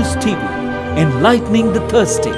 News TV, enlightening the thirsty.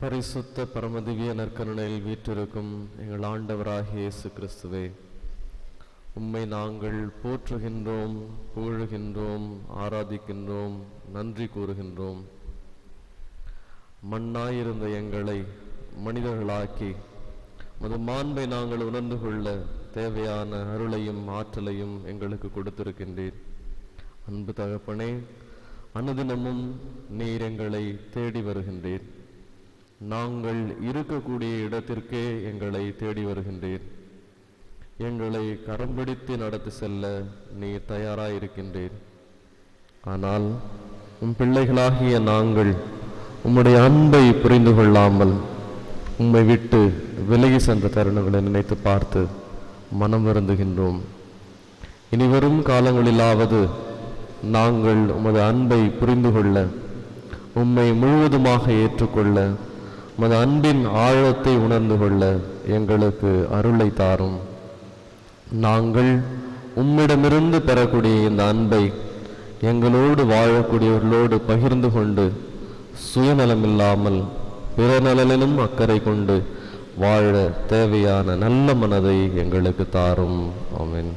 பரிசுத்த பரமதிவிய நற்கருணையில் வீற்றிருக்கும் எங்கள் ஆண்டவராகிய இயேசு கிறிஸ்துவே, உம்மை நாங்கள் போற்றுகின்றோம், புகழுகின்றோம், ஆராதிக்கின்றோம், நன்றி கூறுகின்றோம். மண்ணாயிருந்த எங்களை மனிதர்களாக்கி மது மாண்பை நாங்கள் உணர்ந்து கொள்ள தேவையான அருளையும் ஆற்றலையும் எங்களுக்கு கொடுத்திருக்கின்றீர். அன்பு தகப்பனே, அனுதினமும் நீர் எங்களை தேடி வருகின்றீர். நாங்கள் இருக்கக்கூடிய இடத்திற்கே எங்களை தேடி வருகின்றீர். எங்களை கரம் பிடித்து நடத்தி செல்ல நீர் தயாராயிருக்கின்றீர். ஆனால் உம் பிள்ளைகளாகிய நாங்கள் உம்முடைய அன்பை புரிந்து கொள்ளாமல் உம்மை விட்டு விலகி சென்ற தருணங்களை நினைத்து பார்த்து மனம் வருந்துகின்றோம். இனி வரும் காலங்களிலாவது நாங்கள் உமது அன்பை புரிந்து கொள்ள, உம்மை முழுவதுமாக ஏற்றுக்கொள்ள, உமது அன்பின் ஆழத்தை உணர்ந்து கொள்ள எங்களுக்கு அருளை தாரும். நாங்கள் உம்மிடமிருந்து பெறக்கூடிய இந்த அன்பை எங்களோடு வாழக்கூடியவர்களோடு பகிர்ந்து கொண்டு சுயநலமில்லாமல் பிற நலனிலும் அக்கறை கொண்டு வாழ தேவையான நல்ல மனதை எங்களுக்கு தாரும். ஆமென்.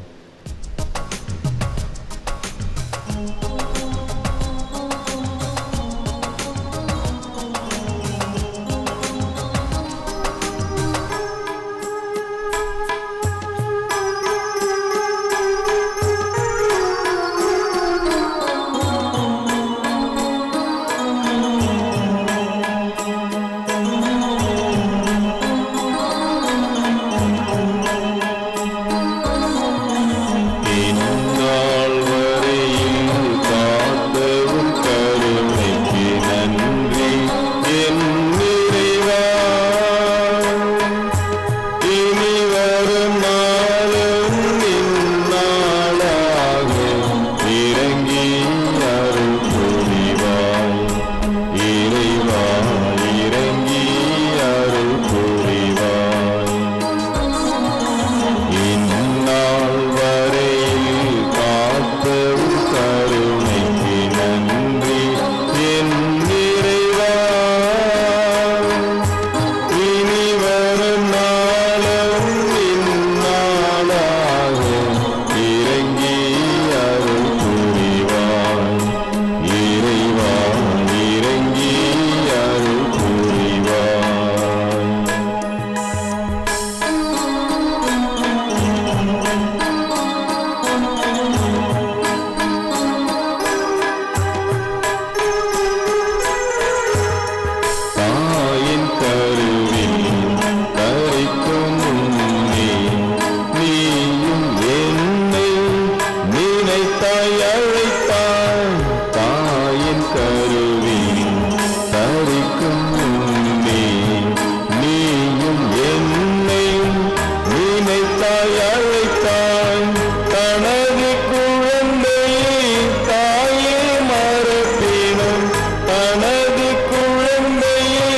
தாய் அழைத்தாய், தனது குழந்தையை தாயே மறப்பினும், தனது குழந்தையை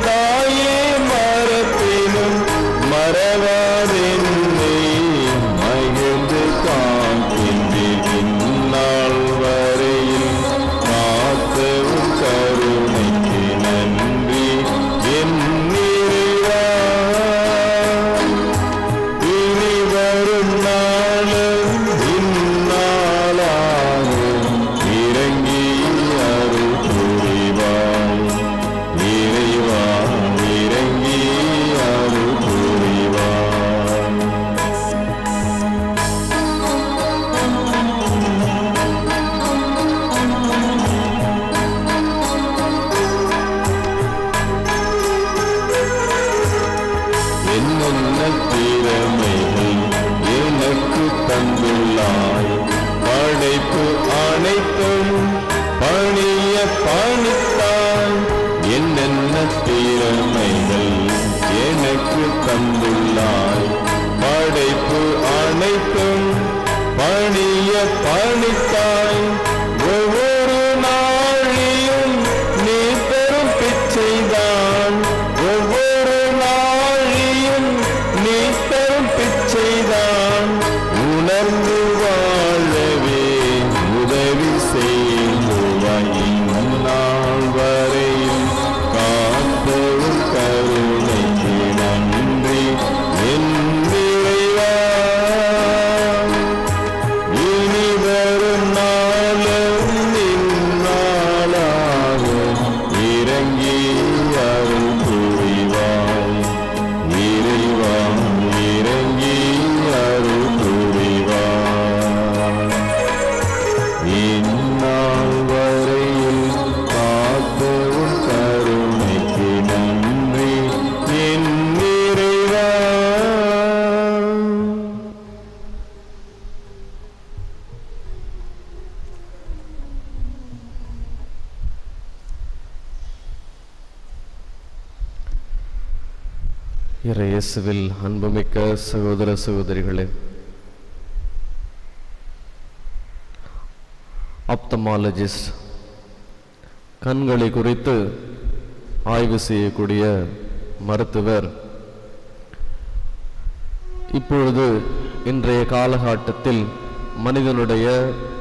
தாயே மறப்பினும், மறவாதென்னை மகிழ்ந்து காக்கின்றேன் இந்நாள் வரையில். காத்தவும் கருணைக்கு நன்றி என் நிறைவா. இனி வரும் நாளும் இந்நாளாகும் இறங்கி அருள் புரிவாய். இறைவா இறங்கி அருள் புரிவாய். என்னென்ன திறமைகள் எனக்கு தந்துள்ளாய், படைப்பு அனைத்தும் பணிய பணித்தாய். என்னென்ன திறமைகள் எனக்கு தந்துள்ளாய், படைப்பு அனைத்தும் பணிய பணித்தாய். ஒவ்வொரு நாளிலும் நீ தரும் பிச்சைதான், ஒவ்வொரு நாளிலும் நீ தரும் பிச்சைதான். உணர்ந்து வாழவே உதவி செய்வாய் இந்நாள் வரையில். காத்தவும் கருணைக்கு நன்றி என் நிறைவா. இனி வரும் நாளும் இந்நாளாகும் இறங்கி அருள் புரிவாய். இறைவா இறங்கி அருள் புரிவாய். இந்நாள் வரையில் காத்தவும் கருணைக்கு நன்றி என் நிறைவா. இறை இயேசுவில் அன்புமிக்க சகோதர சகோதரிகளே, ஆப்தமாலஜிஸ்ட் கண்களை குறித்து ஆய்வு செய்யக்கூடிய மருத்துவர் இப்பொழுது இன்றைய காலகட்டத்தில் மனிதனுடைய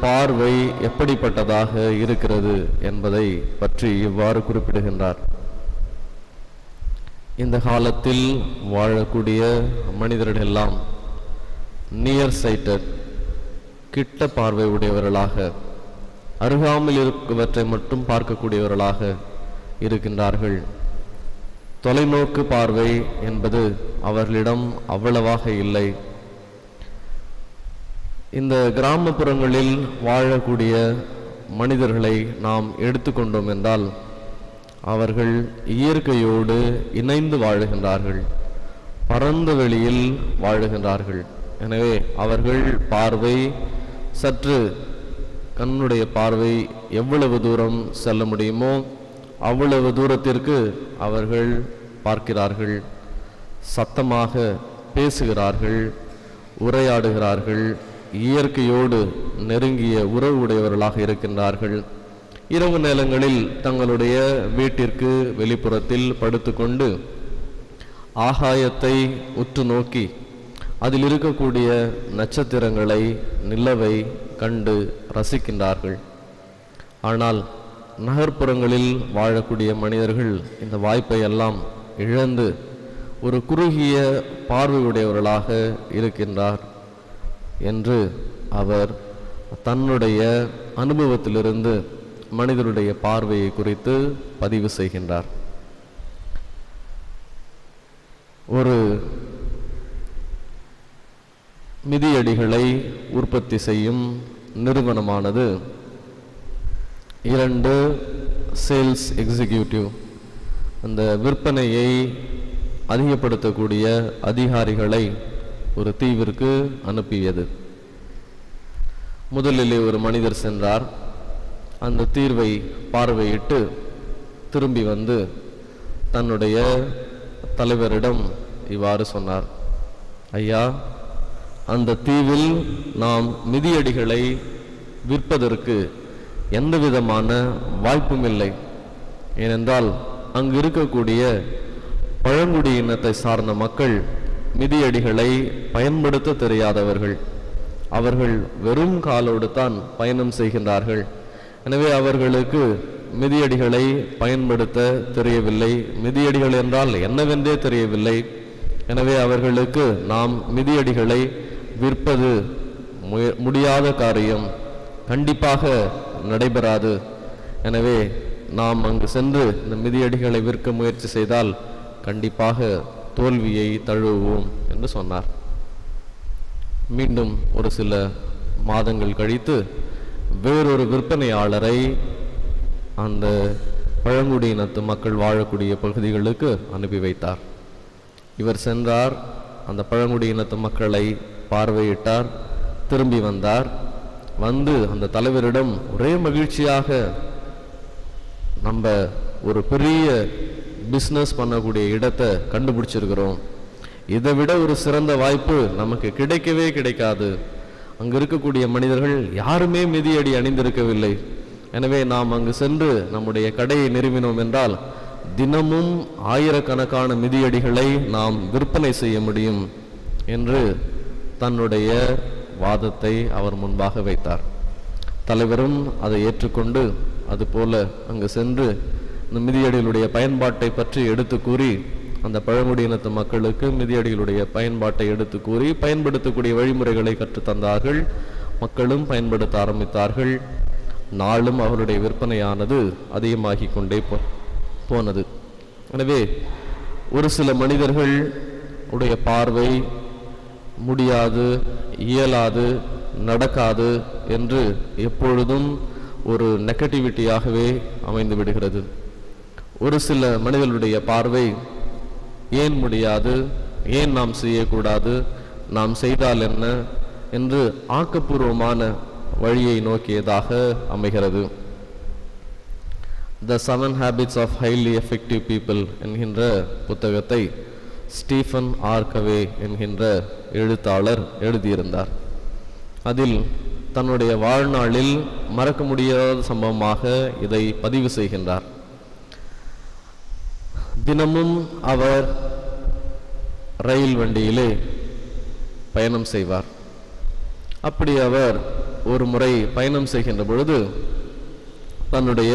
பார்வை எப்படிப்பட்டதாக இருக்கிறது என்பதை பற்றி இவ்வாறு குறிப்பிடுகின்றார். இந்த காலத்தில் வாழக்கூடிய மனிதர்களெல்லாம் நியர் சைட்டட், கிட்ட பார்வை உடையவர்களாக, அருகாமல் இருப்பவற்றை மட்டும் பார்க்கக்கூடியவர்களாக இருக்கின்றார்கள். தொலைநோக்கு பார்வை என்பது அவர்களிடம் அவ்வளவாக இல்லை. இந்த கிராமப்புறங்களில் வாழக்கூடிய மனிதர்களை நாம் எடுத்துக்கொண்டோம் என்றால் அவர்கள் இயற்கையோடு இணைந்து வாழுகின்றார்கள், பரந்த வெளியில் வாழுகின்றார்கள். எனவே அவர்கள் பார்வை சற்று கண்ணுடைய பார்வை எவ்வளவு தூரம் செல்ல முடியுமோ அவ்வளவு தூரத்திற்கு அவர்கள் பார்க்கிறார்கள், சத்தமாக பேசுகிறார்கள், உரையாடுகிறார்கள், இயற்கையோடு நெருங்கிய உறவு உடையவர்களாக இருக்கின்றார்கள். இரவு நேரங்களில் தங்களுடைய வீட்டிற்கு வெளிப்புறத்தில் படுத்துக்கொண்டு ஆகாயத்தை உற்று நோக்கி அதில் இருக்கக்கூடிய நட்சத்திரங்களை, நிலவை கண்டு ரசிக்கின்றார்கள். ஆனால் நகர்ப்புறங்களில் வாழக்கூடிய மனிதர்கள் இந்த வாய்ப்பை எல்லாம் இழந்து ஒரு குறுகிய பார்வையுடையவர்களாக இருக்கின்றார் என்று அவர் தன்னுடைய அனுபவத்திலிருந்து மனிதருடைய பார்வையை குறித்து பதிவு செய்கின்றார். ஒரு மிதியடிகளை உற்பத்தி செய்யும் நிறுவனமானது 2 சேல்ஸ் எக்ஸிக்யூட்டிவ், அந்த விற்பனையை அதிகப்படுத்தக்கூடிய அதிகாரிகளை ஒரு தீவிற்கு அனுப்பியது. முதலிலே ஒரு மனிதர் சென்றார். அந்த தீர்வை பார்வையிட்டு திரும்பி வந்து தன்னுடைய தலைவரிடம் இவ்வாறு சொன்னார்: ஐயா, அந்த தீவில் நாம் மிதியடிகளை விற்பதற்கு எந்த விதமான வாய்ப்பும் இல்லை. ஏனென்றால் அங்கு இருக்கக்கூடிய பழங்குடியினத்தை சார்ந்த மக்கள் மிதியடிகளை பயன்படுத்த தெரியாதவர்கள். அவர்கள் வெறும் காலோடு தான் பயணம் செய்கின்றார்கள். எனவே அவர்களுக்கு மிதியடிகளை பயன்படுத்த தெரியவில்லை. மிதியடிகள் என்றால் என்னவென்றே தெரியவில்லை. எனவே அவர்களுக்கு நாம் மிதியடிகளை விற்பது முடியாத காரியம், கண்டிப்பாக நடைபெறாது. எனவே நாம் அங்கு சென்று இந்த மிதியடிகளை விற்க முயற்சி செய்தால் கண்டிப்பாக தோல்வியை தழுவுவோம் என்று சொன்னார். மீண்டும் ஒரு சில மாதங்கள் கழித்து வேறொரு விற்பனையாளரை அந்த பழங்குடியினத்து மக்கள் வாழக்கூடிய பகுதிகளுக்கு அனுப்பி வைத்தார். இவர் சென்றார், அந்த பழங்குடியினத்து மக்களை பார்வையிட்டார், திரும்பி வந்தார். வந்து அந்த தலைவரிடம் ஒரே மகிழ்ச்சியாக, நம்ம ஒரு பெரிய பிஸ்னஸ் பண்ணக்கூடிய இடத்தை கண்டுபிடிச்சிருக்கிறோம், இதை விட ஒரு சிறந்த வாய்ப்பு நமக்கு கிடைக்கவே கிடைக்காது. அங்கு இருக்கக்கூடிய மனிதர்கள் யாருமே மிதியடி அணிந்திருக்கவில்லை. எனவே நாம் அங்கு சென்று நம்முடைய கடையை நிறுவினோம் என்றால் தினமும் ஆயிரக்கணக்கான மிதியடிகளை நாம் விற்பனை செய்ய முடியும் என்று தன்னுடைய வாதத்தை அவர் முன்பாக வைத்தார். தலைவரும் அதை ஏற்றுக்கொண்டு அதுபோல அங்கு சென்று இந்த மிதியடிகளுடைய பயன்பாட்டை பற்றி எடுத்து கூறி அந்த பழங்குடியினத்து மக்களுக்கு மிதியடிகளுடைய பயன்பாட்டை எடுத்து கூறி பயன்படுத்தக்கூடிய வழிமுறைகளை கற்றுத்தந்தார்கள். மக்களும் பயன்படுத்த ஆரம்பித்தார்கள். நாளும் அவருடைய விற்பனையானது அதிகமாகி கொண்டே போனது. எனவே ஒரு சில மனிதர்கள் உடைய பார்வை முடியாது, இயலாது, நடக்காது என்று எப்பொழுதும் ஒரு நெகட்டிவிட்டியாகவே அமைந்து விடுகிறது. ஒரு சில மனிதர்களுடைய பார்வை ஏன் முடியாது, ஏன் நாம் செய்யக்கூடாது, நாம் செய்தால் என்ன என்று ஆக்கப்பூர்வமான வழியை நோக்கியதாக அமைகிறது. The 7 Habits of Highly Effective People என்கின்ற புத்தகத்தை ஸ்டீஃபன் ஆர்கவே என்கின்ற எழுத்தாளர் எழுதியிருந்தார். அதில் தன்னுடைய வாழ்நாளில் மறக்க முடியாத சம்பவமாக இதை பதிவு செய்கின்றார். தினமும் அவர் ரயில் வண்டியிலே பயணம் செய்வார். அப்படி அவர் ஒரு முறை பயணம் செய்கின்ற பொழுது தன்னுடைய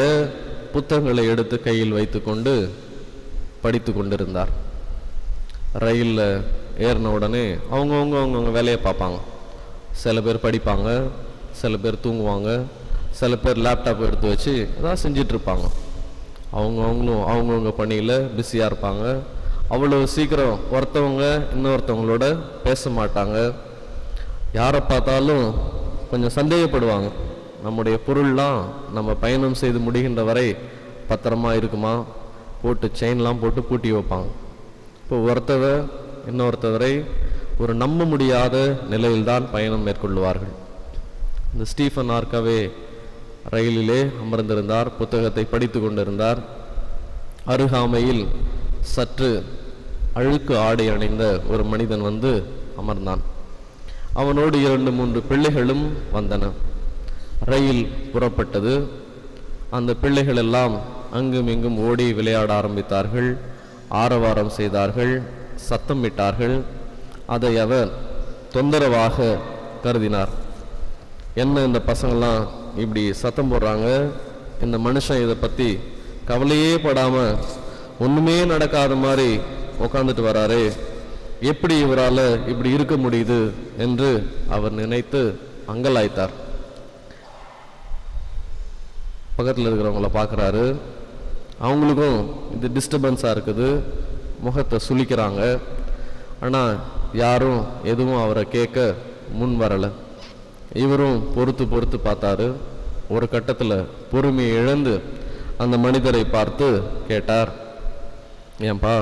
புத்தகங்களை எடுத்து கையில் வைத்துக்கொண்டு படித்து கொண்டிருந்தார். ரயிலில் ஏறின உடனே அவங்கவுங்க வேலையை பார்ப்பாங்க. சில பேர் படிப்பாங்க, சில பேர் தூங்குவாங்க, சில பேர் லேப்டாப் எடுத்து வச்சு அதான் செஞ்சிட்ருப்பாங்க. அவங்கவுங்களும் அவங்கவுங்க பணியில் பிஸியாக இருப்பாங்க. அவ்வளோ சீக்கிரம் ஒருத்தவங்க இன்னொருத்தவங்களோட பேச மாட்டாங்க. யாரை பார்த்தாலும் கொஞ்சம் சந்தேகப்படுவாங்க. நம்முடைய பொருள்லாம் நம்ம பயணம் செய்து முடிகின்ற வரை பத்திரமா இருக்குமா, போட்டு செயின்லாம் போட்டு பூட்டி வைப்பாங்க. இப்போ ஒருத்தவர் இன்னொருத்தவரை ஒரு நம்ப முடியாத நிலையில்தான் பயணம் மேற்கொள்வார்கள். இந்த ஸ்டீஃபன் ஆர்கவே ரயிலிலே அமர்ந்திருந்தார், புத்தகத்தை படித்து கொண்டிருந்தார். அருகாமையில் சற்று அழுக்கு ஆடை அணிந்த ஒரு மனிதன் வந்து அமர்ந்தான். அவனோடு 2-3 பிள்ளைகளும் வந்தன. ரயில் புறப்பட்டது. அந்த பிள்ளைகள் எல்லாம் அங்கும் இங்கும் ஓடி விளையாட ஆரம்பித்தார்கள், ஆரவாரம் செய்தார்கள், சத்தமிட்டார்கள். அதை அவர் தொந்தரவாக கருதினார். என்ன இந்த பசங்கள்லாம் இப்படி சத்தம் போடுறாங்க, இந்த மனுஷன் இதை பற்றி கவலையே படாமல் ஒன்றுமே நடக்காத மாதிரி உட்காந்துட்டு வராரு, எப்படி இவரால் இப்படி இருக்க முடியுது என்று அவர் நினைத்து அங்கலாய்த்தார். பக்கத்தில் இருக்கிறவங்கள பார்க்குறாரு. அவங்களுக்கும் இது டிஸ்டர்பன்ஸாக இருக்குது, முகத்தை சுளிக்கிறாங்க. ஆனால் யாரும் எதுவும் அவரை கேட்க முன் வரலை. இவரும் பொறுத்து பார்த்தாரு. ஒரு கட்டத்தில் பொறுமையை இழந்து அந்த மனிதரை பார்த்து கேட்டார், ஏன்பா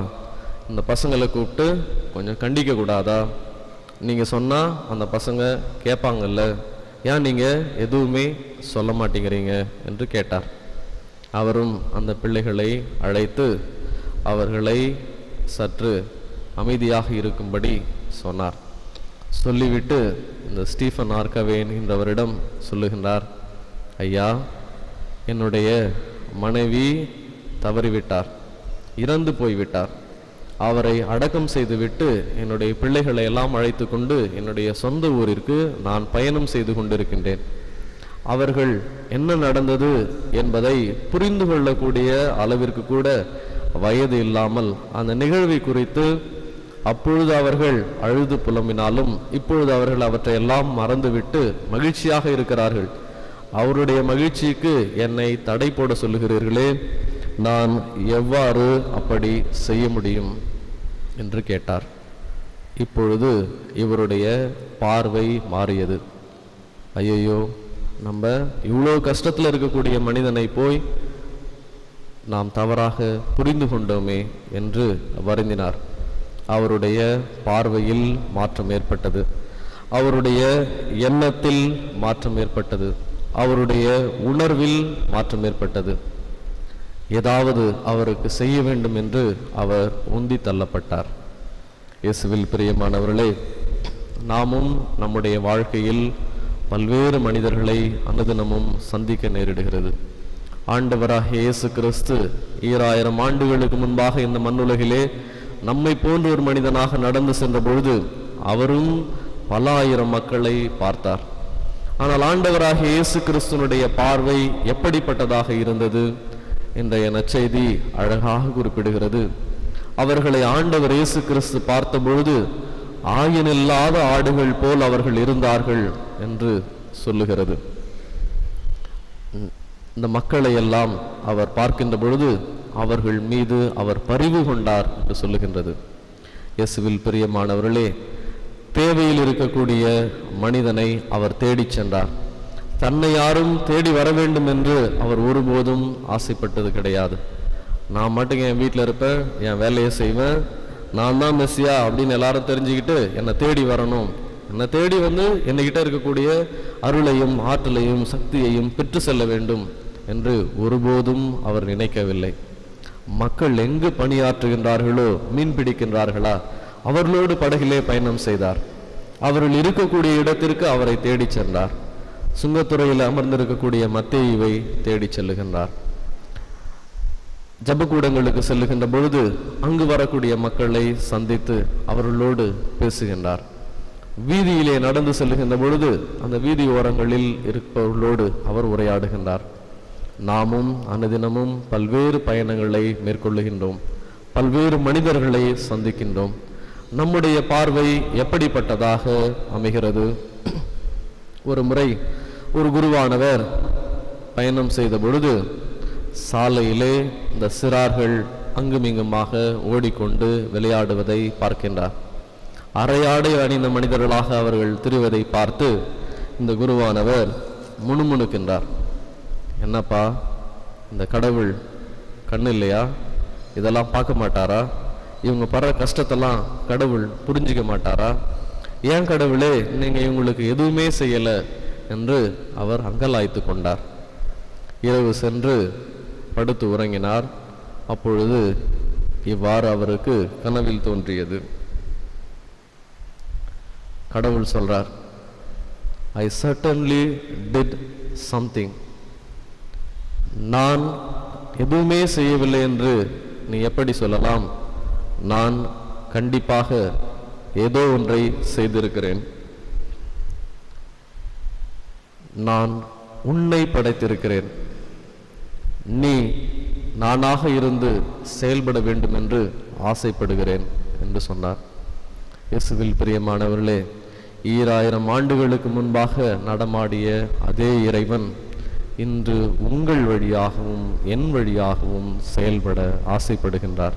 இந்த பசங்களை கூப்பிட்டு கொஞ்சம் கண்டிக்க கூடாதா? நீங்கள் சொன்னால் அந்த பசங்க கேட்பாங்கல்ல, ஏன் நீங்கள் எதுவுமே சொல்ல மாட்டேங்கிறீங்க என்று கேட்டார். அவரும் அந்த பிள்ளைகளை அழைத்து அவர்களை சற்று அமைதியாக இருக்கும்படி சொன்னார். சொல்லிவிட்டு இந்த ஸ்டீஃபன் ஆர்கவே என்கின்றவரிடம் சொல்லுகின்றார், ஐயா, என்னுடைய மனைவி தவறிவிட்டார், இறந்து போய்விட்டார். அவரை அடக்கம் செய்துவிட்டு என்னுடைய பிள்ளைகளை எல்லாம் அழைத்து கொண்டு என்னுடைய சொந்த ஊரிற்கு நான் பயணம் செய்து கொண்டிருக்கின்றேன். அவர்கள் என்ன நடந்தது என்பதை புரிந்து கொள்ளக்கூடிய அளவிற்கு கூட வயது இல்லாமல் அந்த நிகழ்வை குறித்து அப்பொழுது அவர்கள் அழுது புலம்பினாலும் இப்பொழுது அவர்கள் அவற்றையெல்லாம் மறந்துவிட்டு மகிழ்ச்சியாக இருக்கிறார்கள். அவருடைய மகிழ்ச்சிக்கு என்னை தடை போட சொல்லுகிறீர்களே, நான் எவ்வாறு அப்படி செய்ய முடியும் என்று கேட்டார். இப்பொழுது இவருடைய பார்வை மாறியது. ஐயோ, நம்ம இவ்வளோ கஷ்டத்தில் இருக்கக்கூடிய மனிதனை போய் நாம் தவறாக புரிந்து கொண்டோமே என்று வருந்தினார். அவருடைய பார்வையில் மாற்றம் ஏற்பட்டது, அவருடைய எண்ணத்தில் மாற்றம் ஏற்பட்டது, அவருடைய உணர்வில் மாற்றம் ஏற்பட்டது. ஏதாவது அவருக்கு செய்ய வேண்டும் என்று அவர் உந்தி தள்ளப்பட்டார். இயேசுவில் பிரியமானவர்களே, நாமும் நம்முடைய வாழ்க்கையில் பல்வேறு மனிதர்களை அனுதினமும் சந்திக்க நேரிடுகிறது. ஆண்டவராக இயேசு கிறிஸ்து 2000 ஆண்டுகளுக்கு முன்பாக இந்த மண்ணுலகிலே நம்மை போன்ற ஒரு மனிதனாக நடந்து சென்ற பொழுது அவரும் பல ஆயிரம் மக்களை பார்த்தார். ஆனால் ஆண்டவராக இயேசு கிறிஸ்துனுடைய பார்வை எப்படிப்பட்டதாக இருந்தது? இன்றைய நற்செய்தி அழகாக குறிப்பிடுகிறது. அவர்களை ஆண்டவர் இயேசு கிறிஸ்து பார்த்த பொழுது ஆயனில்லாத ஆடுகள் போல் அவர்கள் இருந்தார்கள் என்று சொல்லுகிறது. இந்த மக்களை எல்லாம் அவர் பார்க்கின்ற பொழுது அவர்கள் மீது அவர் பரிவு கொண்டார் என்று சொல்லுகின்றது. இயேசுவில் பிரியமானவர்களே, தேவையில் இருக்கக்கூடிய மனிதனை அவர் தேடிச் சென்றார். தன்னை யாரும் தேடி வர வேண்டும் என்று அவர் ஒருபோதும் ஆசைப்பட்டது கிடையாது. நான் மட்டும் என் வீட்டில் இருப்பேன், என் வேலையை செய்வேன், நான் தான் மெஸ்ஸியா அப்படின்னு எல்லாரும் தெரிஞ்சுக்கிட்டு என்னை தேடி வரணும், என்னை தேடி வந்து என்னகிட்ட இருக்கக்கூடிய அருளையும் ஆற்றலையும் சக்தியையும் பெற்று செல்ல வேண்டும் என்று ஒருபோதும் அவர் நினைக்கவில்லை. மக்கள் எங்கு பணியாற்றுகின்றார்களோ, மீன் பிடிக்கின்றார்களா, அவர்களோடு படகிலே பயணம் செய்தார். அவர்கள் இருக்கக்கூடிய இடத்திற்கு அவரை தேடிச் சென்றார். சுங்கத்துறையில் அமர்ந்திருக்கக்கூடிய மத்தேயுவை தேடிச் செல்லுகின்றார். ஜபக்கூடங்களுக்கு செல்லுகின்ற பொழுது அங்கு வரக்கூடிய மக்களை சந்தித்து அவர்களோடு பேசுகின்றார். வீதியிலே நடந்து செல்லுகின்ற பொழுது அந்த வீதி ஓரங்களில் இருப்பவர்களோடு அவர் உரையாடுகின்றார். நாமும் அனுதினமும் பல்வேறு பயணங்களை மேற்கொள்ளுகின்றோம், பல்வேறு மனிதர்களை சந்திக்கின்றோம். நம்முடைய பார்வை எப்படிப்பட்டதாக அமைகிறது? ஒரு முறை ஒரு குருவானவர் பயணம் செய்த பொழுது சாலையிலே இந்த சிறார்கள் அங்குமிங்குமாக ஓடிக்கொண்டு விளையாடுவதை பார்க்கின்றார். அரையாடை அணிந்த மனிதர்களாக அவர்கள் திரிவதை பார்த்து இந்த குருவானவர் முணுமுணுக்கின்றார். என்னப்பா, இந்த கடவுள் கண்ணு இல்லையா? இதெல்லாம் பார்க்க மாட்டாரா? இவங்க படுற கஷ்டத்தெல்லாம் கடவுள் புரிஞ்சிக்க மாட்டாரா? ஏன் கடவுளே நீங்க இவங்களுக்கு எதுவுமே செய்யலை என்று அவர் அங்கலாய்த்து கொண்டார். இரவு சென்று படுத்து உறங்கினார். அப்பொழுது இவ்வாறு அவருக்கு கனவில் தோன்றியது. கடவுள் சொல்றார், I certainly did something. நான் எதுவுமே செய்யவில்லை என்று நீ எப்படி சொல்லலாம்? நான் கண்டிப்பாக ஏதோ ஒன்றை செய்திருக்கிறேன். நான் உன்னை படைத்திருக்கிறேன். நீ நானாக இருந்து செயல்பட வேண்டும் என்று ஆசைப்படுகிறேன் என்று சொன்னார். இயேசுவில் பிரியமானவர்களே, 2000 ஆண்டுகளுக்கு முன்பாக நடமாடிய அதே இறைவன் இன்று உங்கள் வழியாகவும் என் வழியாகவும் செயல்பட ஆசைப்படுகின்றார்.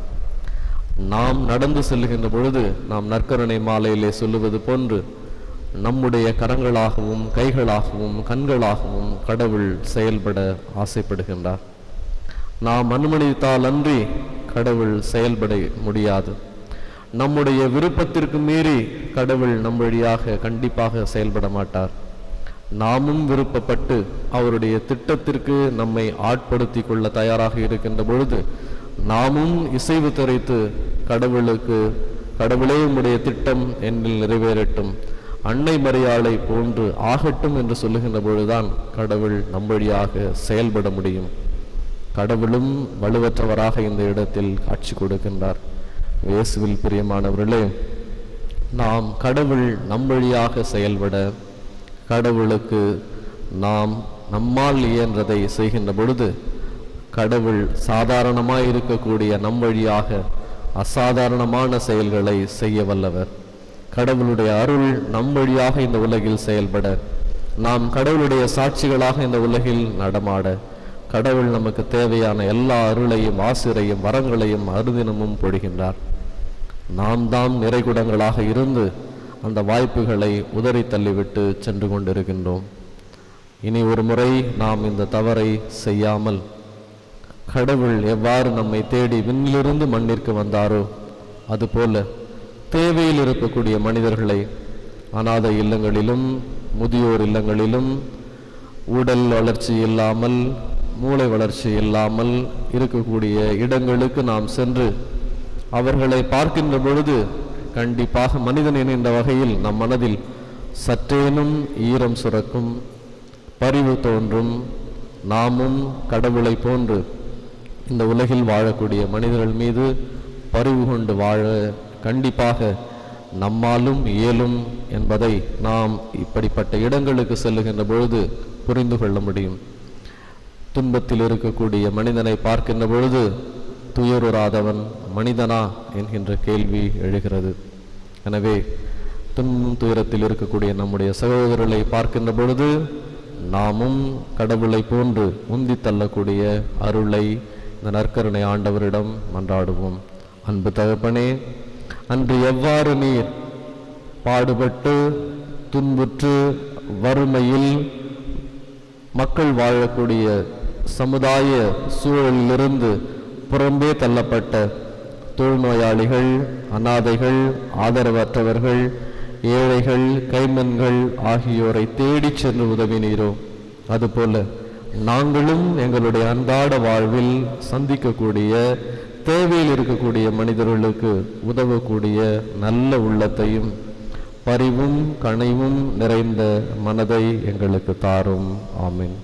நாம் நடந்து செல்லுகின்ற பொழுது நாம் நற்கருணை மாலையிலே சொல்லுவது போன்று நம்முடைய கரங்களாகவும் கைகளாகவும் கண்களாகவும் கடவுள் செயல்பட ஆசைப்படுகின்றார். நாம் அனுமதித்தால் அன்றி கடவுள் செயல்பட முடியாது. நம்முடைய விருப்பத்திற்கு மீறி கடவுள் நம் வழியாக கண்டிப்பாக செயல்பட மாட்டார். நாமும் விருப்பப்பட்டு அவருடைய திட்டத்திற்கு நம்மை ஆட்படுத்தி கொள்ள தயாராக இருக்கின்ற பொழுது நாமும் இசைவு தெரிவித்து கடவுளே உம்முடைய திட்டம் என்னில் நிறைவேறட்டும், அன்னை மரியாளை போன்று ஆகட்டும் என்று சொல்லுகின்ற பொழுதுதான் கடவுள் நம் வழியாக செயல்பட முடியும். கடவுளும் வலுவற்றவராக இந்த இடத்தில் காட்சி கொடுக்கின்றார். இயேசுவில் பிரியமானவர்களே, நாம் கடவுள் நம் வழியாக செயல்பட, கடவுளுக்கு நாம் நம்மால் இயன்றதை செய்கின்ற பொழுது கடவுள் சாதாரணமாய் இருக்கக்கூடிய நம் வழியாக அசாதாரணமான செயல்களை செய்ய வல்லவர். கடவுளுடைய அருள் நம் வழியாக இந்த உலகில் செயல்பட, நாம் கடவுளுடைய சாட்சிகளாக இந்த உலகில் நடமாட, கடவுள் நமக்கு தேவையான எல்லா அருளையும் ஆசிரையும் வரங்களையும் அருதினமும் பொழிகின்றார். நாம் தாம் நிறைகுடங்களாக இருந்து அந்த வாய்ப்புகளை உதறி தள்ளிவிட்டு சென்று கொண்டிருக்கின்றோம். இனி ஒரு முறை நாம் இந்த தவறை செய்யாமல், கடவுள் எவ்வாறு நம்மை தேடி விண்ணிலிருந்து மண்ணிற்கு வந்தாரோ அதுபோல தேவையில் இருக்கக்கூடிய மனிதர்களை அநாதை இல்லங்களிலும் முதியோர் இல்லங்களிலும் உடல் வளர்ச்சி இல்லாமல் மூளை வளர்ச்சி இல்லாமல் இருக்கக்கூடிய இடங்களுக்கு நாம் சென்று அவர்களை பார்க்கின்ற பொழுது கண்டிப்பாக மனிதன் என்கின்ற வகையில் நம் மனதில் சற்றேனும் ஈரம் சுரக்கும், பரிவு தோன்றும். நாமும் கடவுளை போன்று இந்த உலகில் வாழக்கூடிய மனிதர்கள் மீது பரிவு கொண்டு வாழ கண்டிப்பாக நம்மாலும் இயலும் என்பதை நாம் இப்படிப்பட்ட இடங்களுக்கு செல்லுகின்ற பொழுது புரிந்து கொள்ள முடியும். துன்பத்தில் இருக்கக்கூடிய மனிதனை பார்க்கின்ற பொழுது துயருறாதவன் மனிதனா என்கின்ற கேள்வி எழுகிறது. எனவே துன்பம் துயரத்தில் இருக்கக்கூடிய நம்முடைய சகோதரர்களை பார்க்கின்ற பொழுது நாமும் கடவுளை போன்று உந்தி தள்ளக்கூடிய அருளை இந்த நற்கருணை ஆண்டவரிடம் மன்றாடுவோம். அன்பு தகப்பனே, அன்று எவ்வாறு நீர் பாடுபட்டு துன்புற்று வறுமையில் மக்கள் வாழக்கூடிய சமுதாய சூழலிலிருந்து புறம்பே தள்ளப்பட்ட தொழுநோயாளிகள், அநாதைகள், ஆதரவற்றவர்கள், ஏழைகள், கைம்பெண்கள் ஆகியோரை தேடிச் சென்று உதவினீரோ, அதுபோல நாங்களும் எங்களுடைய அன்றாட வாழ்வில் சந்திக்கக்கூடிய தேவையில் இருக்கக்கூடிய மனிதர்களுக்கு உதவக்கூடிய நல்ல உள்ளத்தையும் பரிவும் கனிவும் நிறைந்த மனதை எங்களுக்கு தாரும். ஆமென்.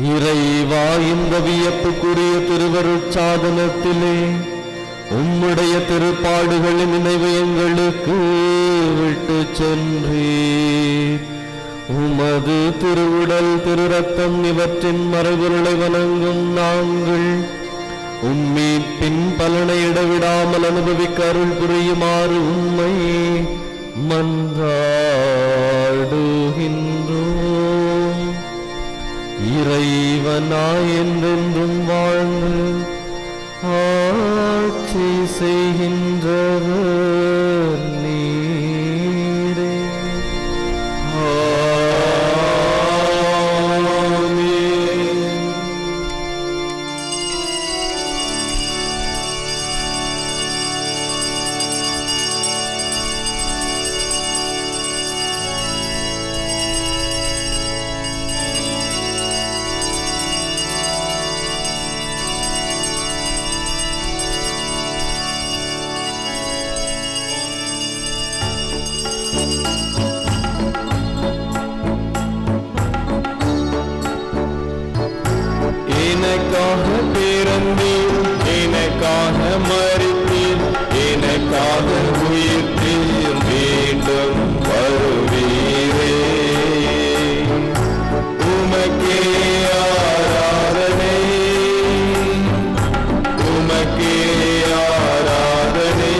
இறைவா, இந்த வியப்புக்குரிய திருவருட்சாதனத்திலே உம்முடைய திருப்பாடுகளின் நினைவு எங்களுக்கு விட்டு சென்றீர். உமது திருவுடல் திரு ரத்தம் இவற்றின் மறைபொருளை வணங்கும் நாங்கள் உம்மீட்பின் பலனை இடைவிடாமல் அனுபவிக்க அருள் புரியுமாறு உம்மை மன்றாடுகின்றோம். இறைவனாய் என்றென்றும் வாழ்ந்து ஆட்சி செய்கின்றவர் நீரே. ஆமென். எனக்காக பிறந்தீர், எனக்காக மரித்தீர், எனக்காக உயிர்த்தீர், மீண்டும் வருவீரே. உமக்கே ஆராதனை, உமக்கே ஆராதனை,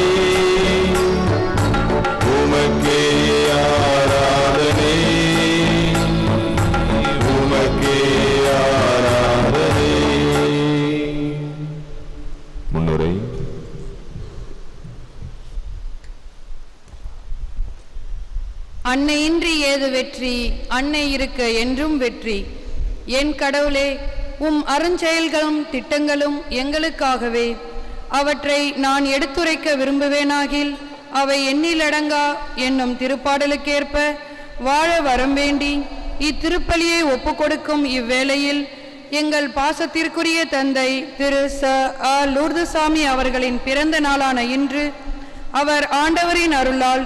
உமக்கே ஆராதனை, உமக்கே ஆராதனை. முன்னுரை. அன்னையின்றி ஏது வெற்றி, அன்னை இருக்க என்றும் வெற்றி. என் கடவுளே, உம் அருஞ்செயல்களும் திட்டங்களும் எங்களுக்காகவே. அவற்றை நான் எடுத்துரைக்க விரும்புவேனாகில் அவை எண்ணிலடங்கா என்னும் திருப்பாடலுக்கேற்ப வாழ வரம் வேண்டி இத்திருப்பலியை ஒப்புக்கொடுக்கும் இவ்வேளையில் எங்கள் பாசத்திற்குரிய தந்தை திரு லூர்துசாமி அவர்களின் பிறந்த நாளான இன்று அவர் ஆண்டவரின் அருளால்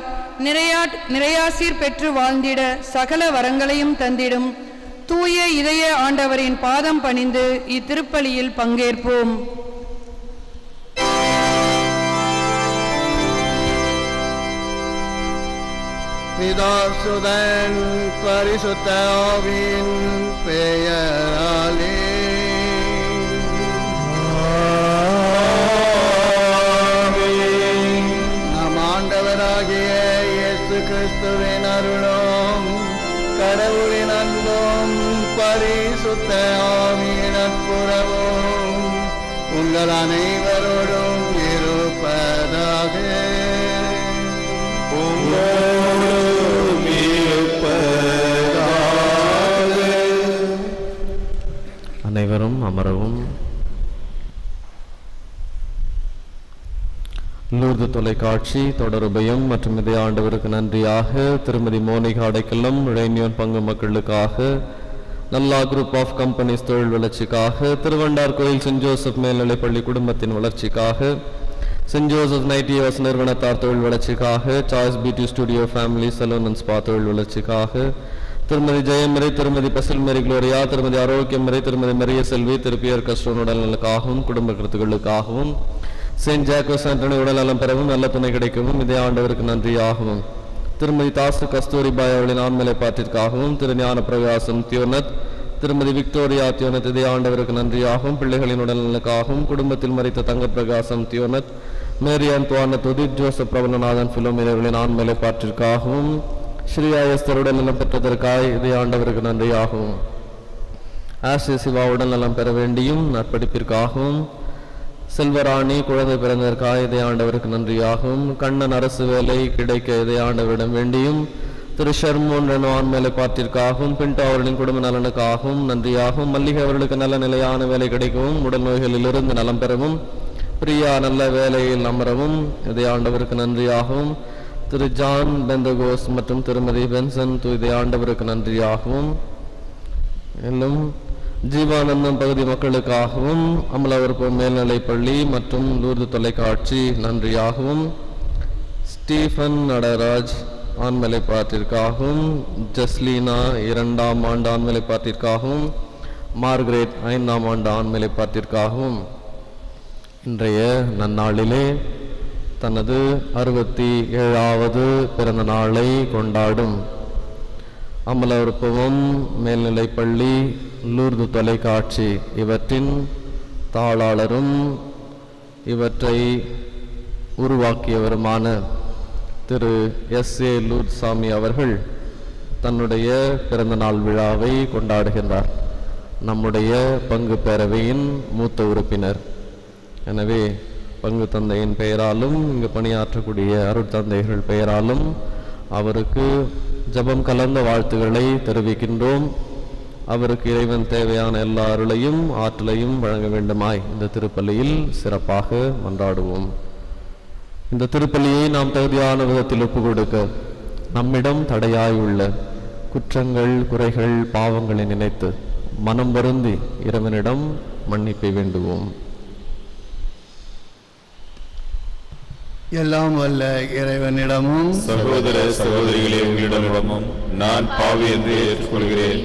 நிறையாசீர் பெற்று வாழ்ந்திட சகல வரங்களையும் தந்திடும் தூய இதய ஆண்டவரின் பாதம் பணிந்து இத்திருப்பலியில் பங்கேற்போம். பிதாசுதன் பரிசுத்த ஆவியின் பெயராலே நம் ஆண்டவராகிய இயேசு கிறிஸ்துவின் அருளும் கடவுளின் அன்பும் பரிசுத்த ஆவியின் நட்புறவும் உங்கள் அனைவரோடும் இருப்பதாக. அனைவரும் அமரவும். லூர்து தொலைக்காட்சி தொடர்பயம் மற்றும் இதே ஆண்டவருக்கு நன்றியாக திருமதி மோனிகா அடைக்கலம் இளைஞர் பங்கு மக்களுக்காக, நல்லா குரூப் ஆஃப் கம்பெனிஸ் தொழில் வளர்ச்சிக்காக, திருவண்டார் கோயில் சென்ட் ஜோசப் மேல்நிலைப்பள்ளி குடும்பத்தின் வளர்ச்சிக்காக, சென்ட் ஜோசப் நைட்டியோஸ் நிறுவனத்தார் தொழில் வளர்ச்சிக்காக, choice beauty studio family salon and spa தொழில் வளர்ச்சிக்காக, திருமதி ஜெயமரி, திருமதி பசில் மேரி குளோரியா, திருமதி ஆரோக்கியமரி, திருமதி மரிய செல்வி, திருப்பியர் கஸ்டோன் உடல்நலனுக்காகவும் குடும்ப கருத்துக்களுக்காகவும், செயின்ட் ஜாக்கோஸ் ஆண்டனி உடல்நலம் பெறவும் நல்ல துணை கிடைக்கவும் இதே ஆண்டவருக்கு நன்றியாகவும், திருமதி தாசு கஸ்தூரிபாய் அவர்களின் ஆண்மலை பாட்டிற்காகவும், திரு ஞான பிரகாசம் தியோனத், திருமதி விக்டோரியா தியோனத் இதே ஆண்டவருக்கு நன்றியாகவும், பிள்ளைகளின் உடல்நலனுக்காகவும், குடும்பத்தில் மறித்த தங்க பிரகாசம் தியோனத், மேரியான் துவான துதித், ஜோசப் பிரபலநாதன் பிலோமினர்களின் ஆண்மலை பாட்டிற்காகவும், ஸ்ரீயாயஸ்தர் உடல்நலம் பெற்றதற்காய் இதே ஆண்டவருக்கு நன்றியாகவும், ஆசி சிவா உடல்நலம் பெற வேண்டியும் நற்படிப்பிற்காகவும், செல்வராணி குழந்தை பிறந்ததற்காக இதே ஆண்டவருக்கு நன்றியாகவும், கண்ணன் அரசு வேலை கிடைக்க இதே ஆண்டவரிடம் வேண்டியும், திரு ஷர்மோன் ஆண்மேலை பாட்டிற்காகவும், பின்டோ அவர்களின் குடும்ப நலனுக்காகவும் நன்றியாகவும், மல்லிகை அவர்களுக்கு நல்ல நிலையான வேலை கிடைக்கவும், உடல் நோய்களிலிருந்து நலம் பெறவும், பிரியா நல்ல வேலையில் அமரவும் இதே ஆண்டவருக்கு நன்றியாகவும், திரு ஜான் பெந்தகோஸ் மற்றும் திருமதி பென்சன் இதே ஆண்டவருக்கு நன்றியாகவும், மேலும் ஜீவானந்தம் பகுதி மக்களுக்காகவும், அமலாவரப்பு மேல்நிலைப்பள்ளி மற்றும் லூர்து தொலைக்காட்சி நன்றியாகவும், ஸ்டீஃபன் நடராஜ் ஆண்மலை பாட்டிற்காகவும், ஜஸ்லீனா 2ஆம் ஆண்டு ஆண்மலை பாட்டிற்காகவும், மார்கரெட் 5ஆம் ஆண்டு ஆண்மலை பாட்டிற்காகவும் இன்றைய நன்னாளிலே தனது 67வது பிறந்த நாளை கொண்டாடும் அமலவருப்பவம் மேல்நிலைப்பள்ளி, லூர்து தொலைக்காட்சி இவற்றின் தாளாளரும் இவற்றை உருவாக்கியவருமான திரு S.A. லூர்துசாமி அவர்கள் தன்னுடைய பிறந்த நாள் விழாவை கொண்டாடுகின்றார். நம்முடைய பங்கு பேரவையின் மூத்த உறுப்பினர். எனவே பங்கு தந்தையின் பெயராலும் இங்கு பணியாற்றக்கூடிய அருட்தந்தைகள் பெயராலும் அவருக்கு ஜெபம் கலந்த வாழ்த்துக்களை தெரிவிக்கின்றோம். அவருக்கு இறைவன் தேவையான எல்லா அருளையும் ஆற்றலையும் வழங்க வேண்டுமாய் இந்த திருப்பலியில் சிறப்பாக மன்றாடுவோம். இந்த திருப்பலியை நாம் தகுதியான விதத்தில் ஒப்புக் கொடுக்க நம்மிடம் தடையாயுள்ள குற்றங்கள், குறைகள், பாவங்களை நினைத்து மனம் வருந்தி இறைவனிடம் மன்னிப்பை வேண்டுவோம். எல்லாம் வல்ல இறைவனிடமும் சகோதர சகோதரிகளே, உங்களிடமும் நான் பாவி என்று ஏற்றுக்கொள்கிறேன்.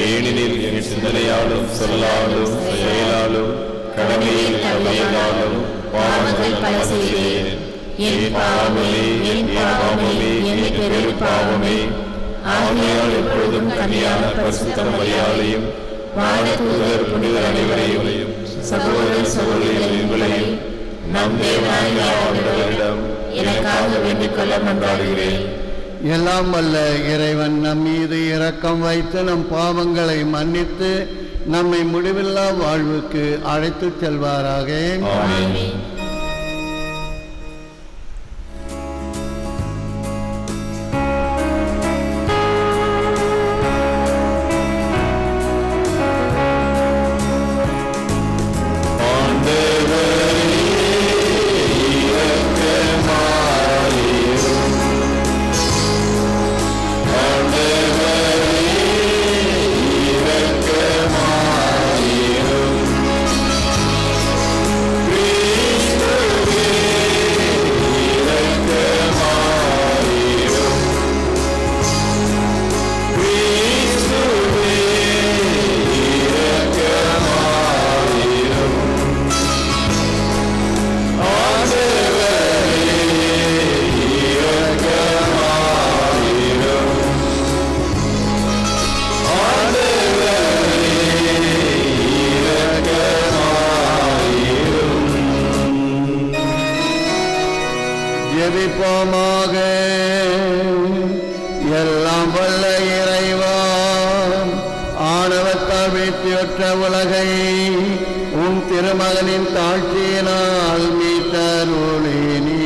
ஏனெனில் என் சிந்தனையாலும் சொல்லாலும் செயலாலும் கடமையில் தவறினாலும் பாவங்கள் பல செய்தேன். என் பாவமே, என் பாவமே, என் பெரும் பாவமே. ஆகையால் எப்பொழுதும் கன்னியான பரிசுத்த மரியாதையும் வானதூதர் புனிதர் அனைவரையும் சகோதர சகோதரிகள் உங்களையும் நம் தேவனாகிய ஆண்டவரிடம் எனக்காக வேண்டிக் கொள்ள மன்றாடுகிறேன். எல்லாம் வல்ல இறைவன் நம் மீது இரக்கம் வைத்து நம் பாவங்களை மன்னித்து நம்மை முடிவில்லா வாழ்வுக்கு அழைத்துச் செல்வாராக. ஆமென். ஜெபிப்போமாக. எல்லாம் வல்ல இறைவா, ஆணவத்தால் வீழ்ச்சியுற்ற உலகை உன் திருமகனின் தாழ்ச்சியினால் மீட்டருளினீ.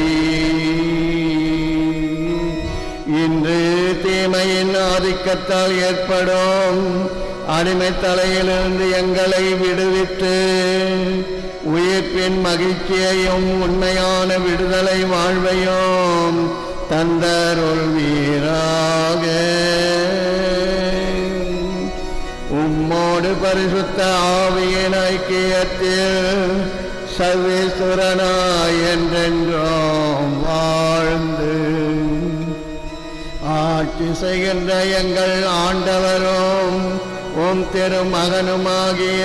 இன்று தீமையின் ஆதிக்கத்தால் ஏற்படும் அடிமைத்தலையிலிருந்து எங்களை விடுவித்து உயிர்ப்பின் மகிழ்ச்சியையும் உண்மையான விடுதலை வாழ்வையும் தந்தருள்வீராக. உம்மோடு பரிசுத்த ஆவியின் ஐக்கியத்தில் சர்வேஸ்வரனாய் என்றென்றும் வாழ்ந்து ஆட்சி செய்கின்ற எங்கள் ஆண்டவரும் உம் திருமகனுமாகிய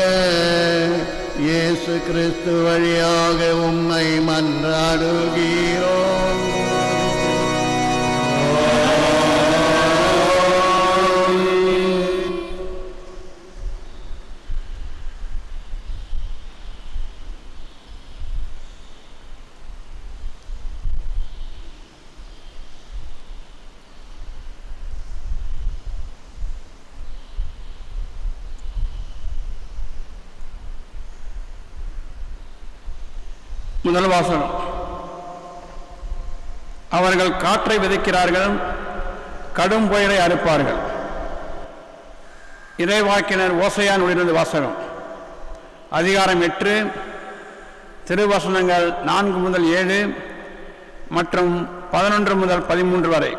இயேசு கிறிஸ்து வழியாக உம்மை மன்றாடுகிறோம். முதல் வாசகம். அவர்கள் காற்றை விதைக்கிறார்கள், கடும் புயலை அறுப்பார்கள். இறைவாக்கினர் ஓசையா நூலிலிருந்து வாசகம். அதிகாரம் 8, திருவசனங்கள் 4 முதல் 7 மற்றும் 11 முதல் 13 வரை.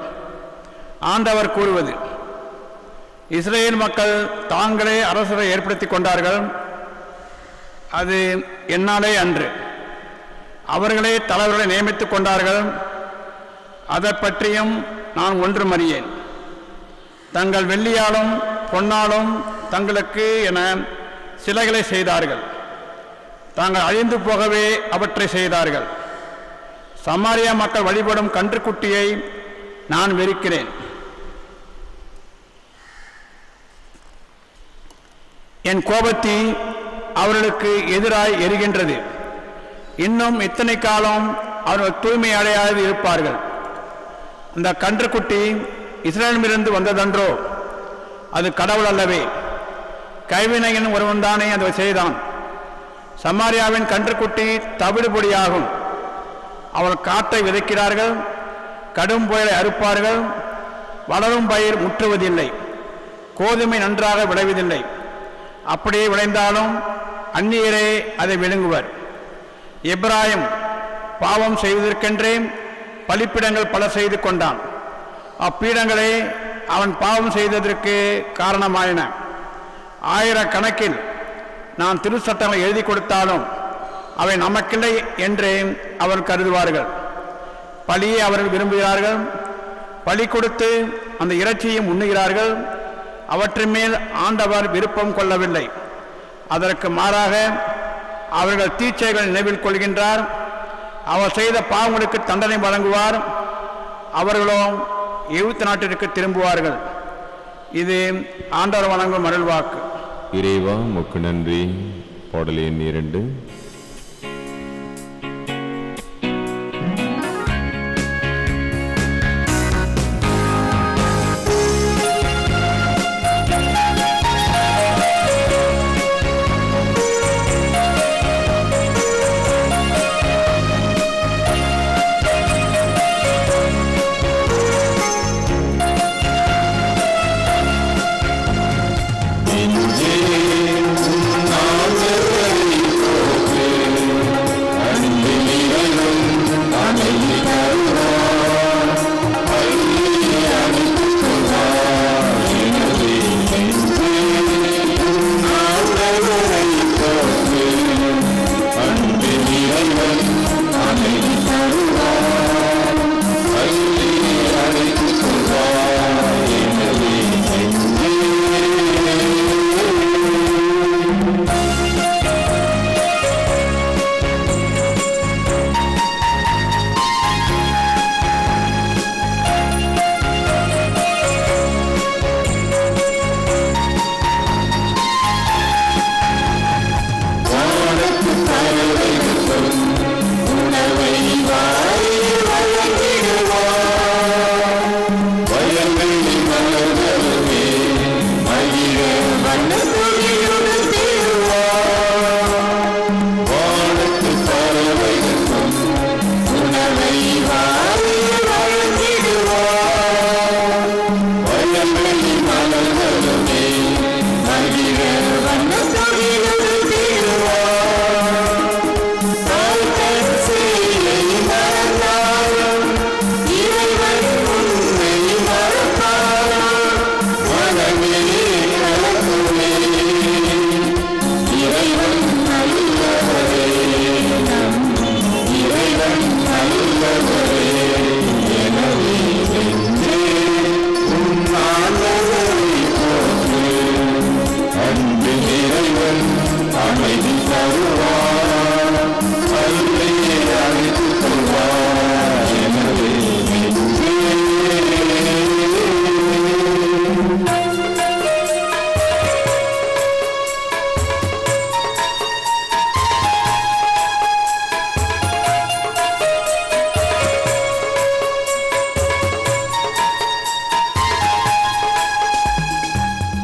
ஆண்டவர் கூறுவது: இஸ்ரேல் மக்கள் தாங்களே அரசரை ஏற்படுத்தி கொண்டார்கள். அது என்னாலே அன்று. அவர்களே தலைவர்களை நியமித்துக் கொண்டார்கள். அதை பற்றியும் நான் ஒன்றும் அறியேன். தங்கள் வெள்ளியாலும் பொன்னாலும் தங்களுக்கு என சிலைகளை செய்தார்கள். தாங்கள் அழிந்து போகவே அவற்றை செய்தார்கள். சமாரியா மக்கள் வழிபடும் கன்றுக்குட்டியை நான் வெறுக்கிறேன். என் கோபத்தீ அவர்களுக்கு எதிராய் எரிகின்றது. இன்னும் இத்தனை காலம் அவர்கள் தூய்மை அடையாது இருப்பார்கள். அந்த கன்றுக்குட்டி இஸ்ரேலிலிருந்து வந்ததன்றோ? அது கடவுள் அல்லவே. கைவினையின் ஒருவன் தானே அதை செய்தான். சமாரியாவின் கன்றுக்குட்டி தவிடுபொடியாகும். அவள் காட்டை விதைக்கிறார்கள், கடும் புயலை அறுப்பார்கள், வளரும் பயிர் முற்றுவதில்லை, கோதுமை நன்றாக விளைவதில்லை. அப்படியே விளைந்தாலும் அந்நியரே அதை விழுங்குவர். எப்ராயிம் பாவம் செய்வதற்கென்றே பலிப்பிடங்கள் பல செய்து கொண்டான். அப்பீடங்களே அவன் பாவம் செய்ததற்கு காரணமாயின. ஆயிரக்கணக்கில் நான் திருச்சட்டங்களை எழுதி கொடுத்தாலும் அவை நமக்கில்லை என்றே அவர் கருதுவார்கள். பலியை அவர்கள் விரும்புகிறார்கள், பலி கொடுத்து அந்த இறைச்சியையும் உண்ணுகிறார்கள். அவற்றின் மேல் ஆண்டவர் விருப்பம் கொள்ளவில்லை. அதற்கு மாறாக அவர்கள் தீச்சைகள் நினைவில் கொள்கின்றார். அவர் செய்த பாவங்களுக்கு தண்டனை வழங்குவார். அவர்களோ எகிப்து நாட்டிற்கு திரும்புவார்கள். இது ஆண்டவர் வழங்கும் அருள்வாக்கு. இறைவா உமக்கு நன்றி. பாடல் எண் 2.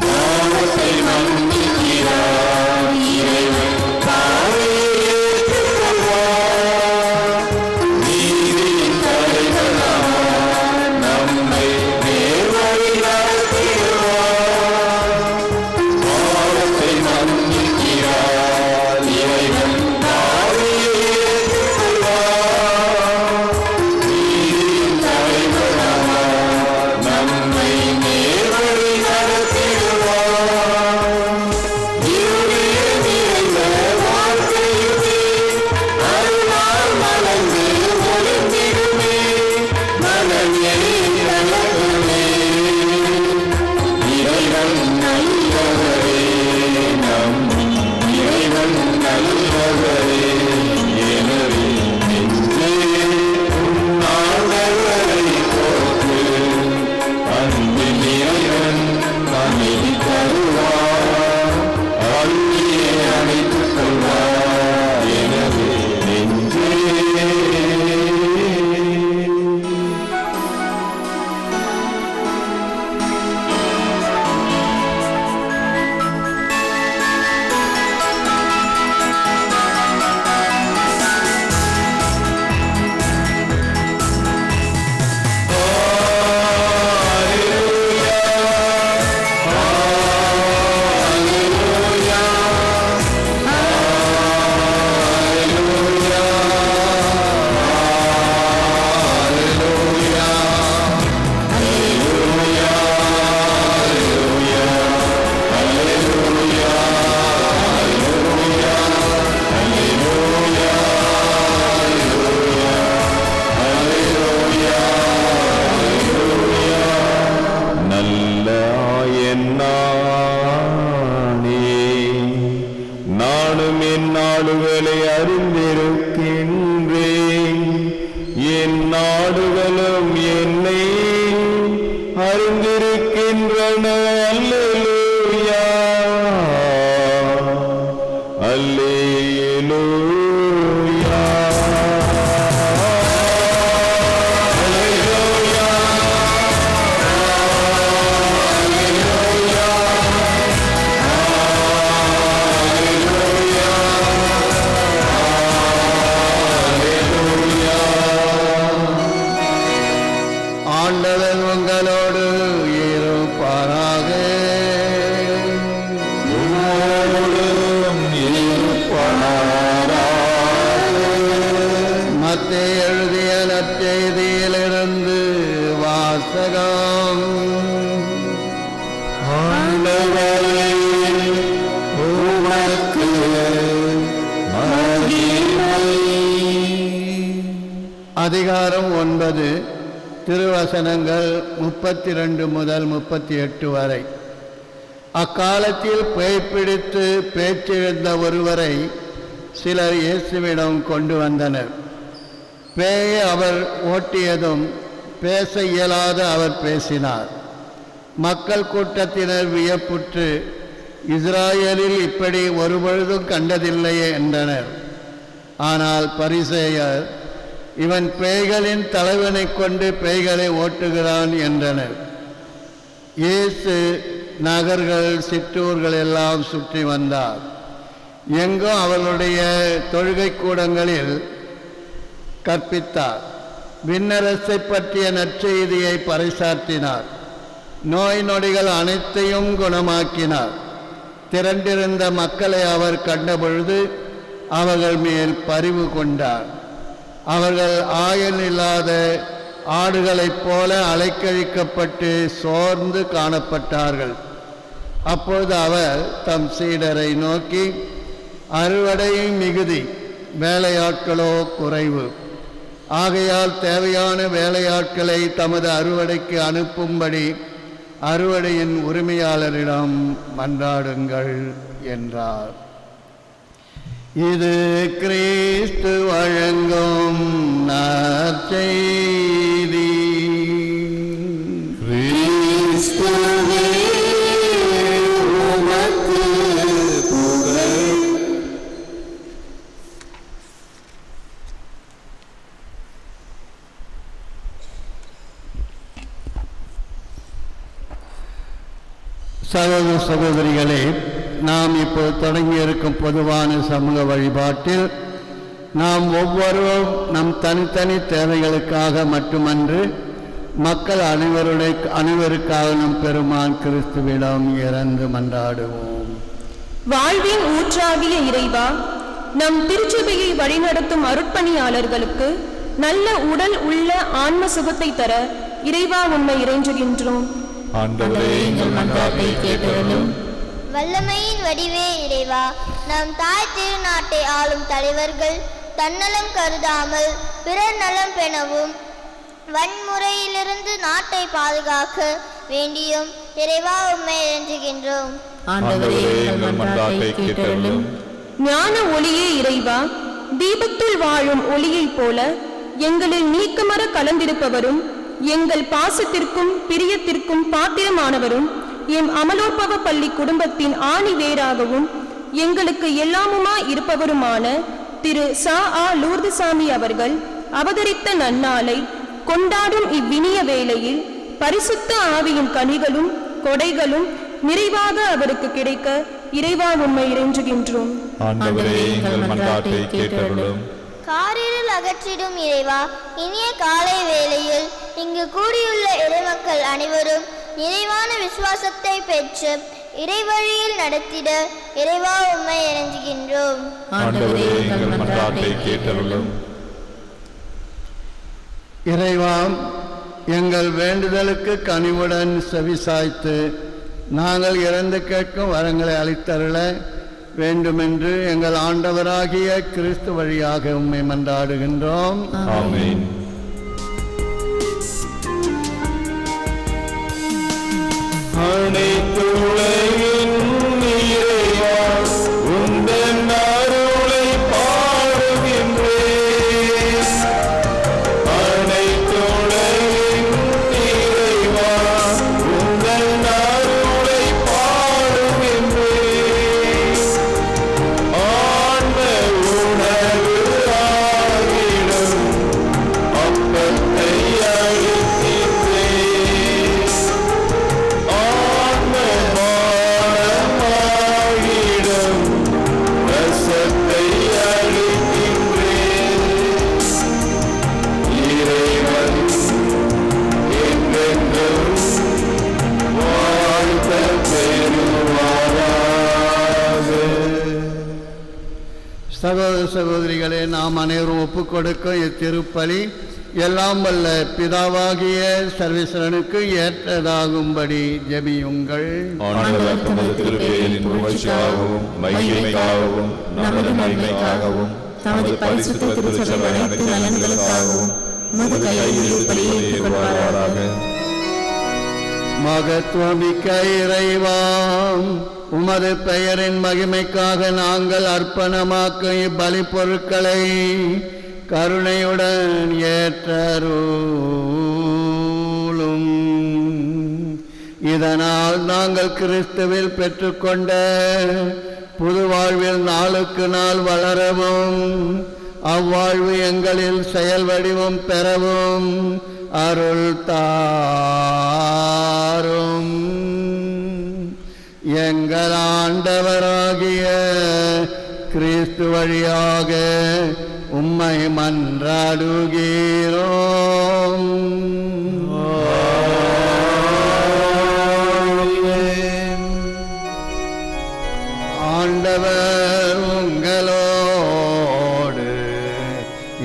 பாவத்தை மன்னிக்கிறார் இறைவன். பாவத்தை நாடுகளை அறிந்திருக்கின்றேன், என் நாடுகளும் என்னை அறிந்திருக்கின்றன. அல்லேலூயா, அல்லேலூயா. ஆண்டவர் உங்களோடு இருப்பாராக. மத்தேயு எழுதிய நற்செய்தியிலிருந்து வாசகம். அதிகாரம் 9, திருவசனங்கள் 32 முதல் 38 வரை. அக்காலத்தில் பேய் பிடித்து பேச்செழுந்த ஒருவரை சிலர் இயேசுவிடம் கொண்டு வந்தனர். பேயை அவர் ஓட்டியதும் பேச இயலாத அவர் பேசினார். மக்கள் கூட்டத்தினர் வியப்புற்று, இஸ்ராயேலில் இப்படி ஒருபொழுதும் கண்டதில்லையே என்றனர். ஆனால் பரிசேயர், இவன் பேய்களின் தலைவனை கொண்டு பேய்களை ஓட்டுகிறான் என்றனர். இயேசு நகர்கள் சிற்றூர்கள் எல்லாம் சுற்றி வந்தார். எங்கும் அவர்களுடைய தொழுகை கூடங்களில் கற்பித்தார். விண்ணரசை பற்றிய நற்செய்தியை பறைசாற்றினார். நோய் நொடிகள் அனைத்தையும் குணமாக்கினார். திரண்டிருந்த மக்களை அவர் கண்டபொழுது அவர்கள் மேல் பரிவு கொண்டார். அவர்கள் ஆயல் இல்லாத ஆடுகளைப் போல அலைக்கழிக்கப்பட்டு சோர்ந்து காணப்பட்டார்கள். அப்பொழுது அவர் தம் சீடரை நோக்கி, அறுவடை மிகுதி, வேலையாட்களோ குறைவு. ஆகையால் தேவையான வேலையாட்களை தமது அறுவடைக்கு அனுப்பும்படி அறுவடையின் உரிமையாளரிடம் மன்றாடுங்கள் என்றார். இது கிறிஸ்து வழங்கும் நற்செய்தி. சகோதர சகோதரிகளே, நாம் இப்போது தொடங்கியிருக்கும் பொதுவான சமூக வழிபாட்டில் நாம் ஒவ்வொருவரும் நம் தனித்தனி தேவைகளுக்காக மட்டுமன்று, மக்கள் அனைவருக்காக நம் பெருமான் கிறிஸ்துவிடம் இறந்து மன்றாடுவோம். வாழ்வின் ஊற்றாகிய இறைவா, நம் திருச்சபையை வழிநடத்தும் அருட்பணியாளர்களுக்கு நல்ல உடல் உள்ள ஆன்ம சுகத்தை தர இறைவா உண்மை இறைஞ்சுகின்றோம். ஆண்டவரே, எங்கள் மன்றாட்டை கேட்டருளும். வல்லமையின் வடிவே இறைவா, நம் தாய் திருநாட்டை ஆளும் தலைவர்கள் தன்னலம் கருதாமல் பிறர் நலம் பெறவும் வன்முறையிலிருந்து நாட்டை பாதுகாக்க வேண்டியும் இறைவா உம்மை இறைஞ்சுகின்றோம். ஞான ஒளியே இறைவா, தீபத்துள் வாழும் ஒளியைப் போல எங்களில் நீக்கமர கலந்திருப்பவரும் எங்கள் பாசத்திற்கும் பிரியத்திற்கும் பாத்திரமானவரும் எம் அமலோற்பவ பள்ளி குடும்பத்தின் ஆணி வேராகவும் எங்களுக்கு எல்லாமுமா இருப்பவருமான திரு ச.ஆ. லூர்துசாமி அவர்கள் அவதரித்த நன்னாளை கொண்டாடும் இவ்வினிய வேளையில் பரிசுத்த ஆவியின் கனிகளும் கொடைகளும் நிறைவாக அவருக்கு கிடைக்க இறைவா உம்மை இறைஞ்சுகின்றோம். காரிருள் அகற்றிடும் இறைவா, இனிய காலை வேளையில் இங்கு கூடியுள்ள இறைமக்கள் அனைவரும் நிறைவான விசுவாசத்தை பெற்று இறைவழியில் நடத்திட இறைவா உம்மை இறைஞ்சுகின்றோம். இறைவா, எங்கள் வேண்டுதலுக்கு கனிவுடன் செவிசாய்த்து நாங்கள் இறந்து கேட்கும் வரங்களை அளித்தருள வேண்டுமென்று எங்கள் ஆண்டவராகிய கிறிஸ்து வழியாக உம்மை மன்றாடுகின்றோம். ஆமென். அனைத்துலகின் இறைவா, உந்தன் அருளை சகோதர சகோதரிகளே, நாம் அனைவரும் ஒப்புக் கொடுக்கும் இத்திருப்பலி எல்லாம் வல்ல பிதாவாகிய சர்வேஸ்வரனுக்கு ஏற்றதாகும்படி ஜெபியுங்கள். ஆண்டவர் தமது திருப்பெயரின் புகழ்ச்சிக்காகவும் மகிமைக்காகவும் நமது நன்மைக்காகவும் தமது பரிசுத்த திருச்சபை அனைத்து நலன்களுக்காகவும் உமது கையில் பலியை ஏற்றுக்கொள்வாராக. மகத்துவமிக்க இறைவாம், உமது பெயரின் மகிமைக்காக நாங்கள் அர்ப்பணமாக்கும் இப்பலி பொருட்களை கருணையுடன் ஏற்றருளும். இதனால் நாங்கள் கிறிஸ்துவில் பெற்றுக்கொண்ட புது வாழ்வில் நாளுக்கு நாள் வளரவும், அவ்வாழ்வு எங்களில் செயல் வடிவம் பெறவும் அருள் தாரும். எங்கள் ஆண்டவராகிய கிறிஸ்து வழியாக உம்மை மன்றாடுகிறோம். ஆண்டவர் உங்களோடு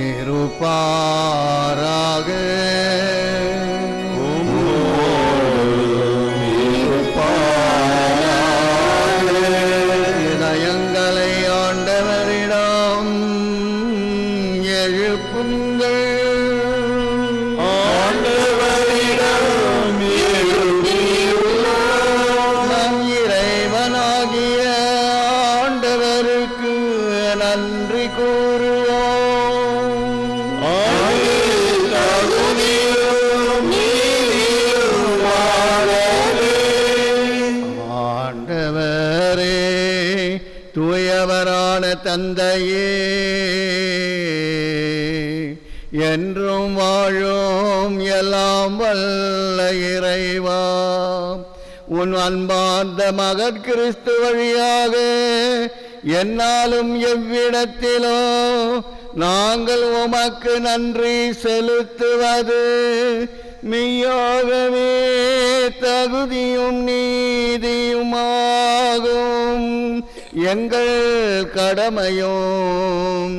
இருப்பாராக. இதயங்களை ஆண்டவரிடம் எழுப்புங்கள். நம் இறைவனாகிய ஆண்டவருக்கு நன்றி கூறுவோம். ஆண்டவரே, தூயவரான தந்தையே, என்றும் வாழும் எல்லாம் வல்ல இறைவா, உன் அன்பார்ந்த மகன் கிறிஸ்து வழியாக என்னாலும் எவ்விடத்திலோ நாங்கள் உமக்கு நன்றி செலுத்துவது மெய்யாகவே தகுதியும் நீதியுமாகும். எங்கள் கடமையும்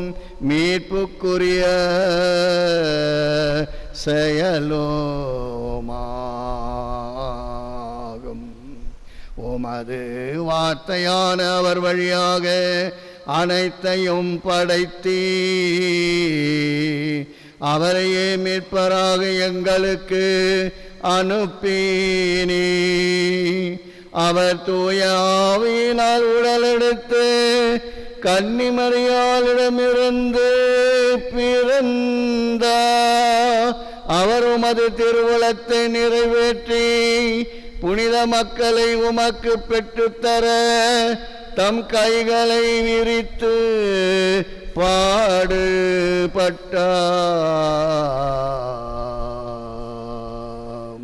மீட்புக்குரிய செயலோமாகும். உமது வார்த்தையான அவர் வழியாக அனைத்தையும் படைத்தீ, அவரையே மீட்பராக எங்களுக்கு அனுப்பினீ. அவர் தூய ஆவியினால் உடலெடுத்து கன்னிமரியாளிடமிருந்து பிறந்தார். அவர் உமது திருவுளத்தை நிறைவேற்றி புனித மக்களை உமக்கு பெற்றுத்தர தம் கைகளை விரித்து பாடுபட்டார்.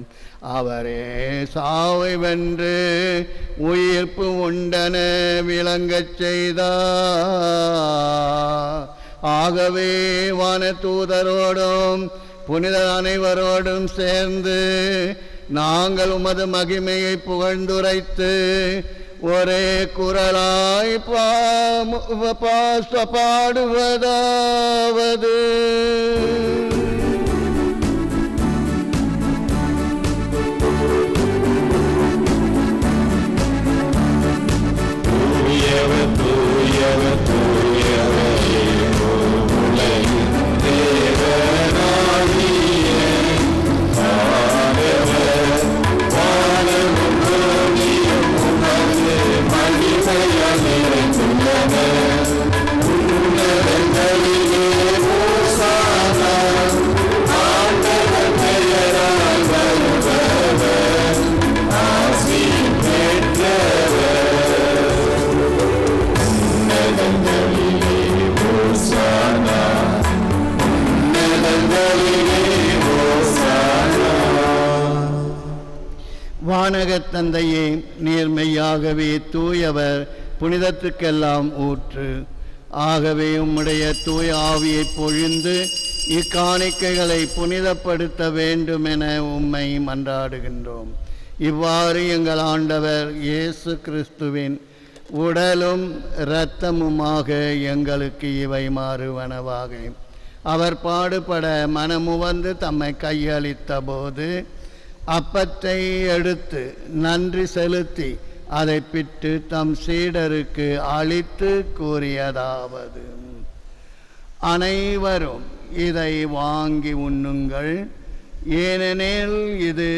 அவரே சாவை வென்று உயிர்ப்பு உண்டன விளங்கச் செய்தார். ஆகவே வானதூதரோடும் புனித அனைவரோடும் சேர்ந்து நாங்கள் உமது மகிமையை புகழ்ந்துரைத்து ஒரே குரலாய் பாடுவதாவது: வானகத் தந்தையே, நேர்மையாகவே தூயவர், புனிதத்துக்கெல்லாம் ஊற்று. ஆகவே உம்முடைய தூய ஆவியை பொழிந்து இக்காணிக்கைகளை புனிதப்படுத்த வேண்டும் என உம்மை மன்றாடுகின்றோம். இவ்வாறு எங்கள் ஆண்டவர் இயேசு கிறிஸ்துவின் உடலும் இரத்தமுமாக எங்களுக்கு இவை மாறுவனவாக. அவர் பாடுபட மனமுவந்து தம்மை கையளித்த போது அப்பத்தை எடுத்து நன்றி செலுத்தி அதை பிட்டு தம் சீடருக்கு அளித்து கூறியதாவது: அனைவரும் இதை வாங்கி உண்ணுங்கள், ஏனெனில் இது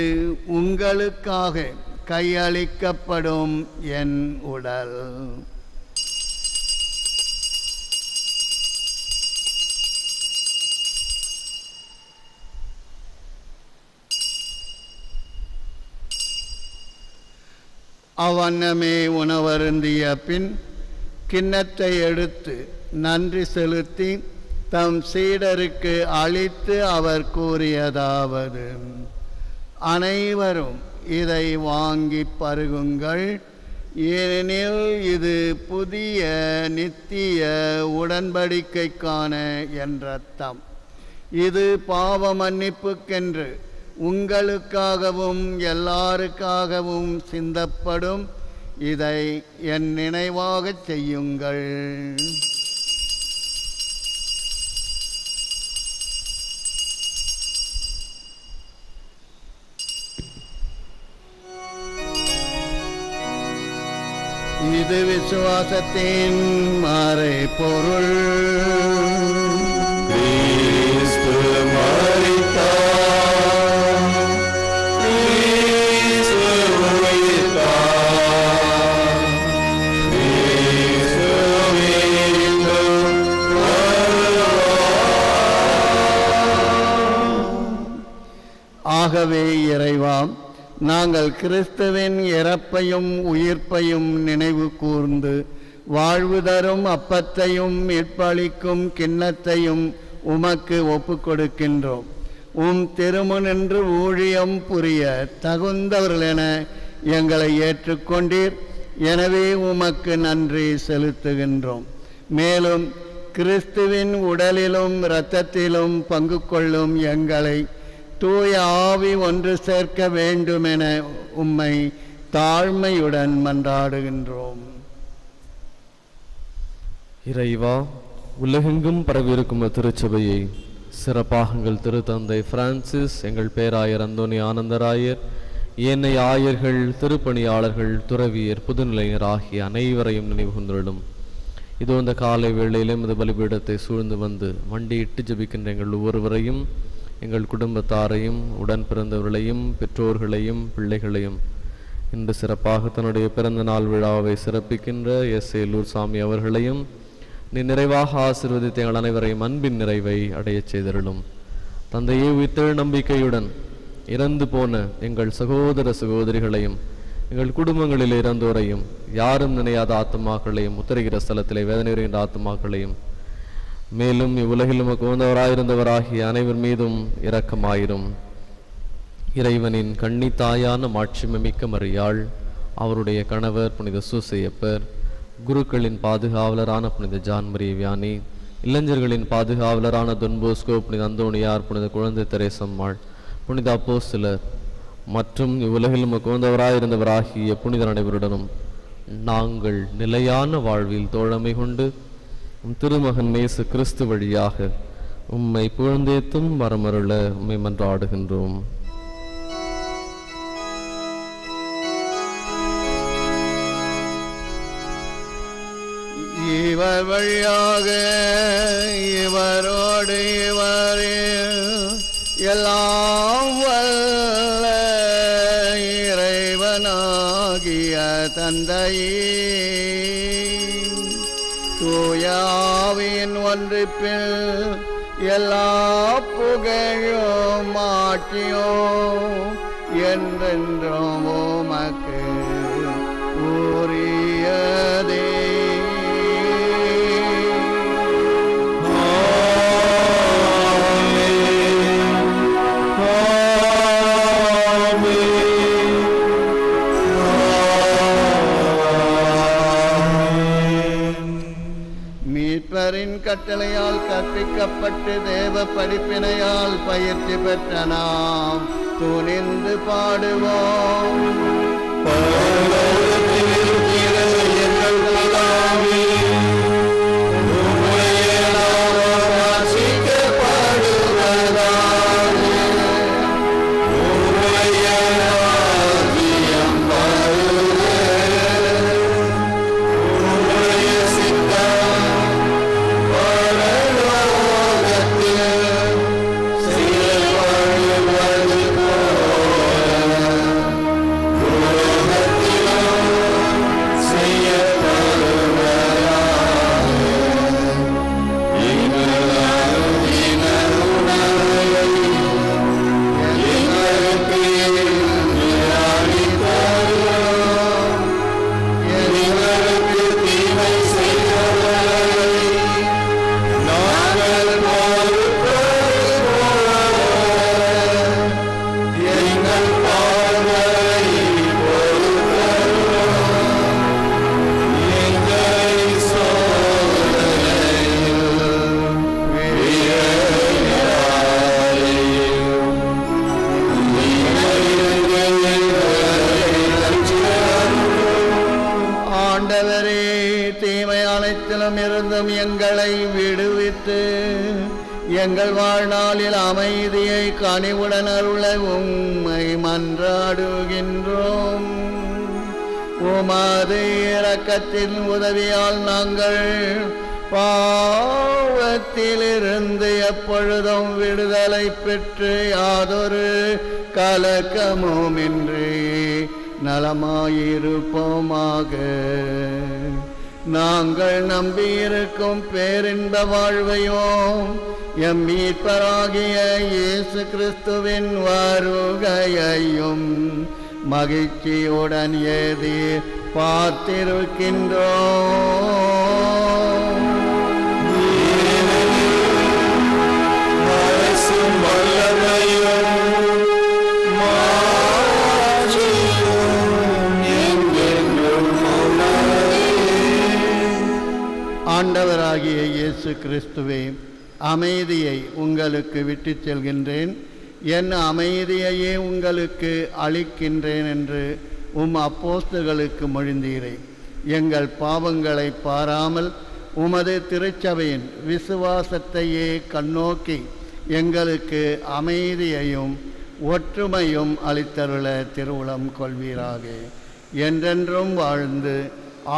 உங்களுக்காக கையளிக்கப்படும் என் உடல். அவ்வண்ணமே உணவருந்திய பின் கிண்ணத்தை எடுத்து நன்றி செலுத்தி தம் சீடருக்கு அளித்து அவர் கூறியதாவது: அனைவரும் இதை வாங்கி பருகுங்கள், ஏனெனில் இது புதிய நித்திய உடன்படிக்கைக்கான என் இரத்தம். இது பாவ மன்னிப்புக்கென்று உங்களுக்காகவும் எல்லாருக்காகவும் சிந்தப்படும். இதை என் நினைவாகச் செய்யுங்கள். இது விசுவாசத்தின் மறை பொருள். ஆகவே இறைவாம், நாங்கள் கிறிஸ்துவின் இறப்பையும் உயிர்ப்பையும் நினைவு கூர்ந்து வாழ்வு தரும் அப்பத்தையும் மீட்பளிக்கும் கிண்ணத்தையும் உமக்கு ஒப்பு கொடுக்கின்றோம். உம் திருமுனின்று ஊழியம் புரிய தகுந்தவர்களென எங்களை ஏற்றுக்கொண்டீர். எனவே உமக்கு நன்றி செலுத்துகின்றோம். மேலும் கிறிஸ்துவின் உடலிலும் இரத்தத்திலும் பங்கு கொள்ளும் எங்களை தூய ஆவி ஒன்று சேர்க்க வேண்டுமென உம்மை தாழ்மையுடன் மன்றாடுகின்றோம். இறைவா, உலகெங்கும் பரவியிருக்கும் திருச்சபையை சிறப்பாக எங்கள் திருத்தந்தை பிரான்சிஸ், எங்கள் பேராயர் அந்தோனி ஆனந்தராயர், ஏனைய ஆயர்கள், திருப்பணியாளர்கள், துறவியர், புதுநிலையர் ஆகிய அனைவரையும் நினைவு கொண்டுள்ளும். இதோ இந்த காலை வேளையிலும் இந்த பலிபீடத்தை சூழ்ந்து வந்து மண்டியிட்டு ஜபிக்கின்ற எங்கள் ஒவ்வொருவரையும், எங்கள் குடும்பத்தாரையும், உடன் பிறந்தவர்களையும், பெற்றோர்களையும், பிள்ளைகளையும், இன்று சிறப்பாக தன்னுடைய பிறந்த நாள் விழாவை சிறப்பிக்கின்ற எஸ்ஏலூர் சாமி அவர்களையும் நீ நிறைவாக ஆசீர்வதித்து எங்கள் அனைவரையும் அன்பின் நிறைவை அடையச் செய்தருளும். தந்தையே, உயிர்த்தெழு நம்பிக்கையுடன் இறந்து போன எங்கள் சகோதர சகோதரிகளையும், எங்கள் குடும்பங்களில் இறந்தோரையும், யாரும் நினையாத ஆத்மாக்களையும், உத்தரிகிற ஸ்தலத்திலே வேதனை வருகின்ற ஆத்மாக்களையும், மேலும் இவ்வுலகில் உமக்கு உகந்தவராயிருந்தவராகிய அனைவர் மீதும் இரக்கமாயிரும். இறைவனின் கன்னி தாயான மாட்சிமிக்க மரியாள், அவருடைய கணவர் புனித சூசையப்பர், குருக்களின் பாதுகாவலரான புனித ஜான் மரிய வியானி, இளைஞர்களின் பாதுகாவலரான தொன்போஸ்கோ, புனித அந்தோணியார், புனித குழந்தை தெரேசம்மாள், புனித அப்போஸ்தலர் மற்றும் இவ்வுலகில் உமக்கு உகந்தவராயிருந்தவராகிய புனிதர் அனைவருடனும் நாங்கள் நிலையான வாழ்வில் தோழமை கொண்டு திருமகன் இயேசு கிறிஸ்து வழியாக உம்மை புகழ்ந்தேத்தும் வரமருள உம்மை மன்றாடுகின்றோம். இவர் வழியாக இவரோடு இவரே எல்லாம் வல்ல இறைவனாகிய தந்தையே, தூயாவின் ஒன்றிப்பில் எல்லா புகழும் மாற்றியும் என்றென்றும் உமக்கு உரியதே. மீட்பரின் கட்டளையால் கற்பிக்கப்பட்டு தேவ படிப்பினையால் பயிற்சி பெற்ற நாம் துணிந்து பாடுவோம். எங்கள் விடுவித்து எங்கள் வாழ்நாளில் அமைதியை கனிவுடன் அருள உம்மை மன்றாடுகின்றோம். உமது இரக்கத்தின் உதவியால் நாங்கள் பாவத்திலிருந்து எப்பொழுதும் விடுதலை பெற்று யாதொரு கலக்கமுமின்றி நலமாயிருப்போமாக. நாங்கள் நம்பியிருக்கும் பேரின்ப வாழ்வையும் எம் மீட்பராகிய இயேசு கிறிஸ்துவின் வருகையையும் மகிழ்ச்சியுடன் எதிர் பார்த்திருக்கின்றோம். ஆண்டவராகிய இயேசு கிறிஸ்துவே, அமைதியை உங்களுக்கு விட்டுச் செல்கின்றேன், என் அமைதியையே உங்களுக்கு அளிக்கின்றேன் என்று உம் அப்போஸ்தலர்களுக்கு மொழிந்தீரே. எங்கள் பாவங்களை பாராமல் உமது திருச்சபையின் விசுவாசத்தையே கண்ணோக்கி எங்களுக்கு அமைதியையும் ஒற்றுமையும் அளித்தருள திருவுளம் கொள்வீராக. என்றென்றும் வாழ்ந்து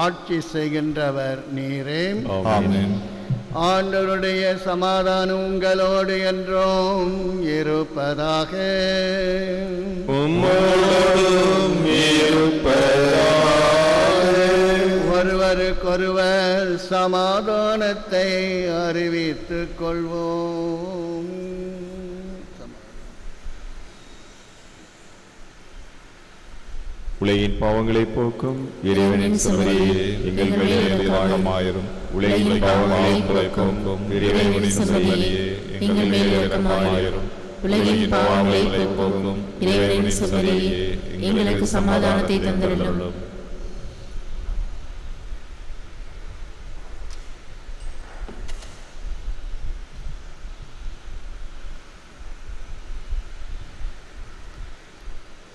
ஆட்சி செய்கின்றவர் நீரே. ஆமென். ஆண்டவருடைய சமாதானம் உங்களோடு என்றும் இருப்பதாக. உம்மோடும் இருப்பதாக. ஒருவருக்கொருவர் சமாதானத்தை அறிவித்துக் கொள்வோம். உலகின் பாவங்களை போக்கும் இறைவனின் சமரியே எங்கள் மேல் இரக்கமாயிரும். உலகின் பாவங்களை போக்கும் இறைவனின் சமரியே எங்கள் மேல் இரக்கமாயிரும். உலகின் பாவங்களை போக்கும் இறைவனின் சமரியே எங்களுக்கு சமாதானத்தை தந்தருளும்.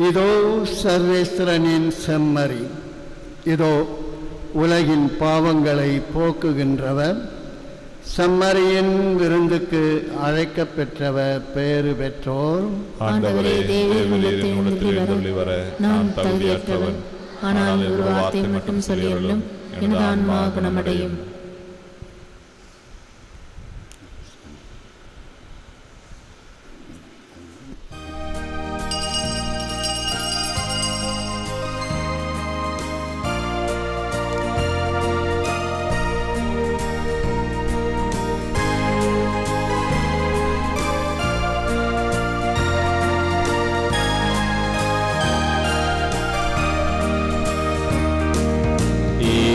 இதோ சர்வேஸ்வரனின் செம்மறி, இதோ உலகின் பாவங்களை போக்குகின்றவர், செம்மறியின் விருந்துக்கு அழைக்கப் பெற்றவர் பேறு பெற்றோர். ஆண்டவரே, தேவரீர் எழுந்தருளி வர நான் தகுதியற்றவன். ஆனால் ஒரு வார்த்தை மட்டும் சொல்லியருளும், எனது ஆன்மா குணமடையும்.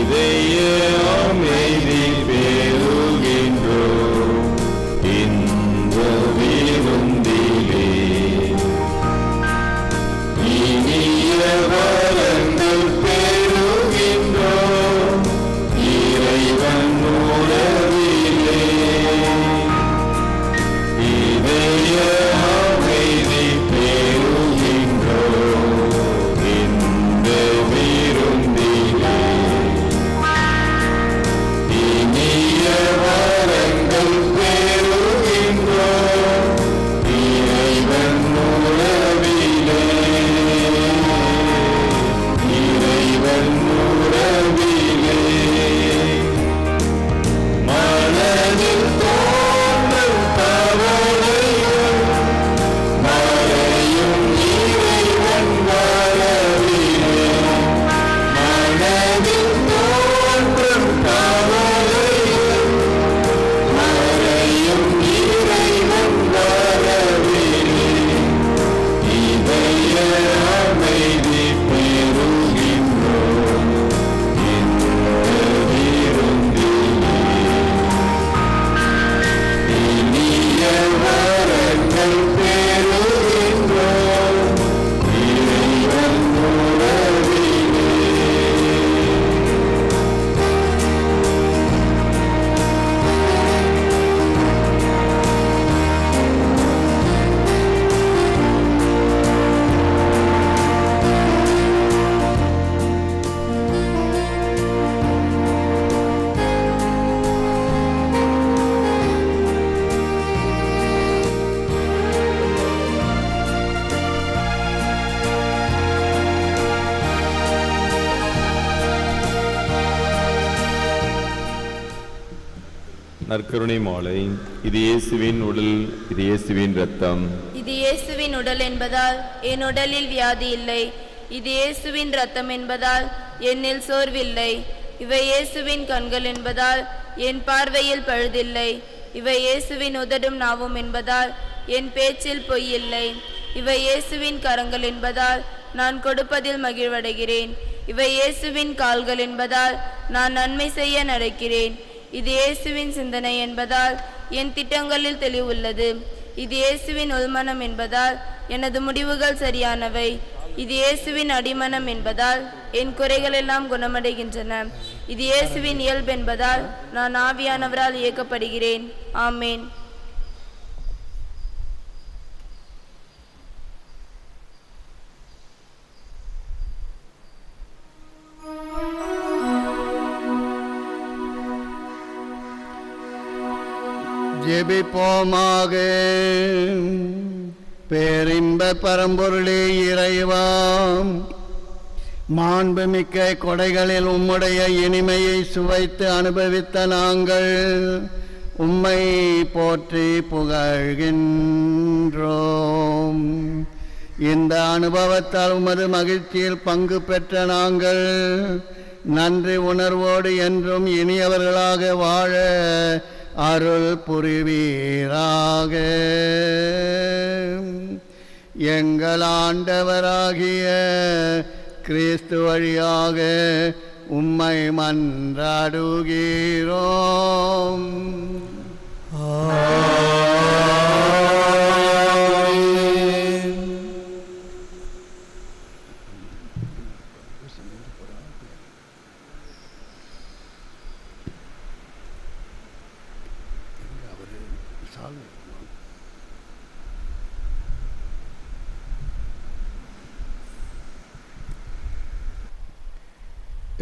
இதயமே நற்கருணை மாலை. இது இயேசுவின் உடல், இது இயேசுவின் இரத்தம். இது இயேசுவின் உடல் என்பதால் என் உடலில் வியாதி இல்லை. இது இயேசுவின் இரத்தம் என்பதால் என்னில் சோர்வில்லை. இவை இயேசுவின் கண்கள் என்பதால் என் பார்வையில் பழுதில்லை. இவை இயேசுவின் உதடும் நாவும் என்பதால் என் பேச்சில் பொய்யில்லை. இவை இயேசுவின் கரங்கள் என்பதால் நான் கொடுப்பதில் மகிழ்வடைகிறேன். இவை இயேசுவின் கால்கள் என்பதால் நான் நன்மை செய்ய நடக்கிறேன். இது இயேசுவின் சிந்தனை என்பதால் என் திட்டங்களில் தெளிவுள்ளது. இது இயேசுவின் உள்மனம் என்பதால் எனது முடிவுகள் சரியானவை. இது இயேசுவின் அடிமனம் என்பதால் என் குறைகள் எல்லாம் குணமடைகின்றன. இது இயேசுவின் இயல்பு என்பதால் நான் ஆவியானவரால் இயக்கப்படுகிறேன். ஆமேன். ஜெபிப்போமாக. பேரின்ப பரம்பொருளே இறைவாம், மாண்புமிக்க கொடைகளில் உம்முடைய இனிமையை சுவைத்து அனுபவித்த நாங்கள் உம்மை போற்றி புகழ்கின்றோம். இந்த அனுபவத்தால் உமது மகிழ்ச்சியில் பங்கு பெற்ற நாங்கள் நன்றி உணர்வோடு என்றும் இனியவர்களாக வாழ அருள் புரிவீராக. எங்கள் ஆண்டவராகிய கிறிஸ்து வழியாக உம்மை மன்றாடுகிறோம்.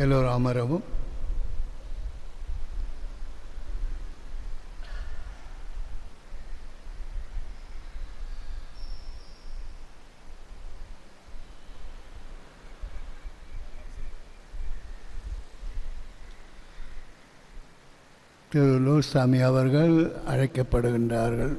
எல்லோரும் அமரவும். திரு லூசாமி அவர்கள் அழைக்கப்படுகின்றார்கள்.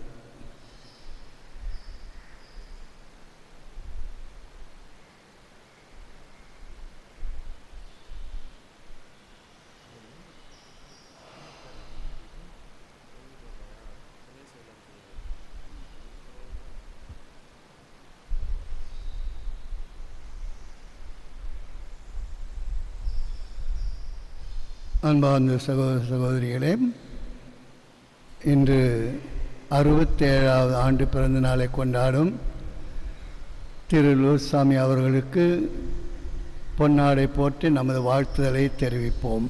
அன்பார்ந்த சகோதர சகோதரிகளே, இன்று 67வது ஆண்டு பிறந்த நாளை கொண்டாடும் திரு லூசாமி அவர்களுக்கு பொன்னாடை போட்டு நமது வாழ்த்துதலை தெரிவிப்போம்.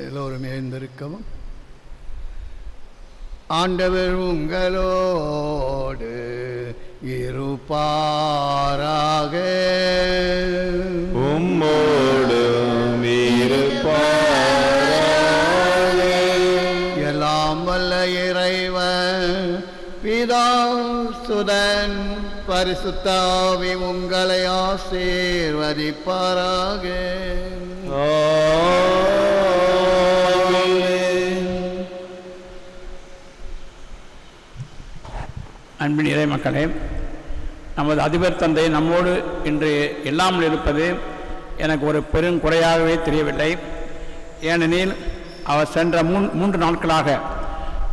எல்லோரும் எழுந்திருக்கவும். ஆண்டவர் உங்களோடு இருப்பாராக. உம்மோடும் இருப்பாராக. எல்லாம் வல்ல இறைவன் பிதா சுதன் பரிசுத்த ஆவி உங்களை ஆசீர்வதிப்பாராக. அன்பின் இறை மக்களே, நமது அதிபர் தந்தை நம்மோடு இன்று இல்லாமல் இருப்பது எனக்கு ஒரு பெருங்குறையாகவே தெரியவில்லை. ஏனெனில் அவர் சென்ற 3 நாட்களாக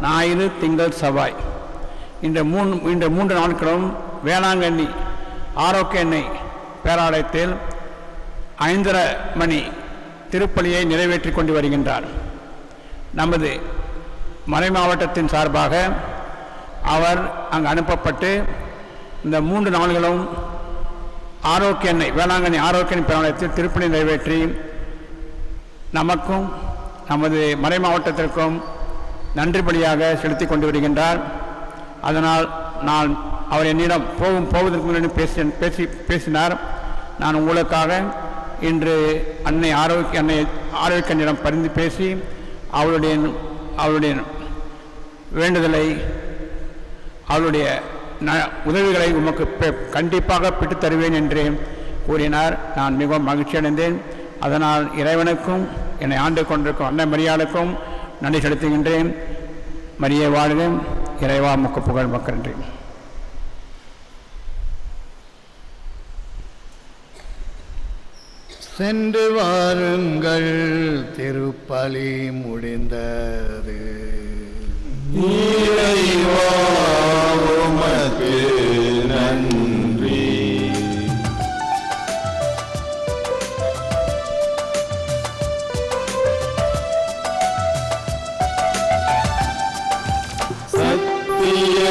ஞாயிறு, திங்கள், செவ்வாய் இந்த 3 நாட்களும் வேளாங்கண்ணி ஆரோக்கிய எண்ணெய் பேராலயத்தில் 5:30 மணி திருப்பலியை நிறைவேற்றி கொண்டு வருகின்றார். நமது மறை மாவட்டத்தின் சார்பாக அவர் அங்கு அனுப்பப்பட்டு இந்த 3 நாள்களும் ஆரோக்கிய எண்ணெய் வேளாங்கண்ணி ஆரோக்கிய எண்ணெய் பேராலயத்தில் திருப்பலி நிறைவேற்றி நமக்கும் நமது மறை மாவட்டத்திற்கும் நன்றி பலியாக செலுத்தி கொண்டு வருகின்றார். அதனால் நான் அவர் என்னிடம் போவதற்கு முன்னாடி பேசினார். நான் உங்களுக்காக இன்று ஆரோக்கிய அன்னையிடம் பரிந்து பேசி அவருடைய வேண்டுதலை அவளுடைய உதவிகளை உமக்கு கண்டிப்பாக பெற்றுத் தருவேன் என்று கூறினார். நான் மிகவும் மகிழ்ச்சி அடைந்தேன். அதனால் இறைவனுக்கும் என்னை ஆண்டு கொண்டிருக்கும் அன்னை மரியாளுக்கும் நன்றி செலுத்துகின்றேன். மரியே வாழ்க, இறைவா முக்கு புகழ் மக்கன்றி. சென்று வாருங்கள், திருப்பலி முடிந்தது. இறைவா உமக்கு நன்றி. சத்திய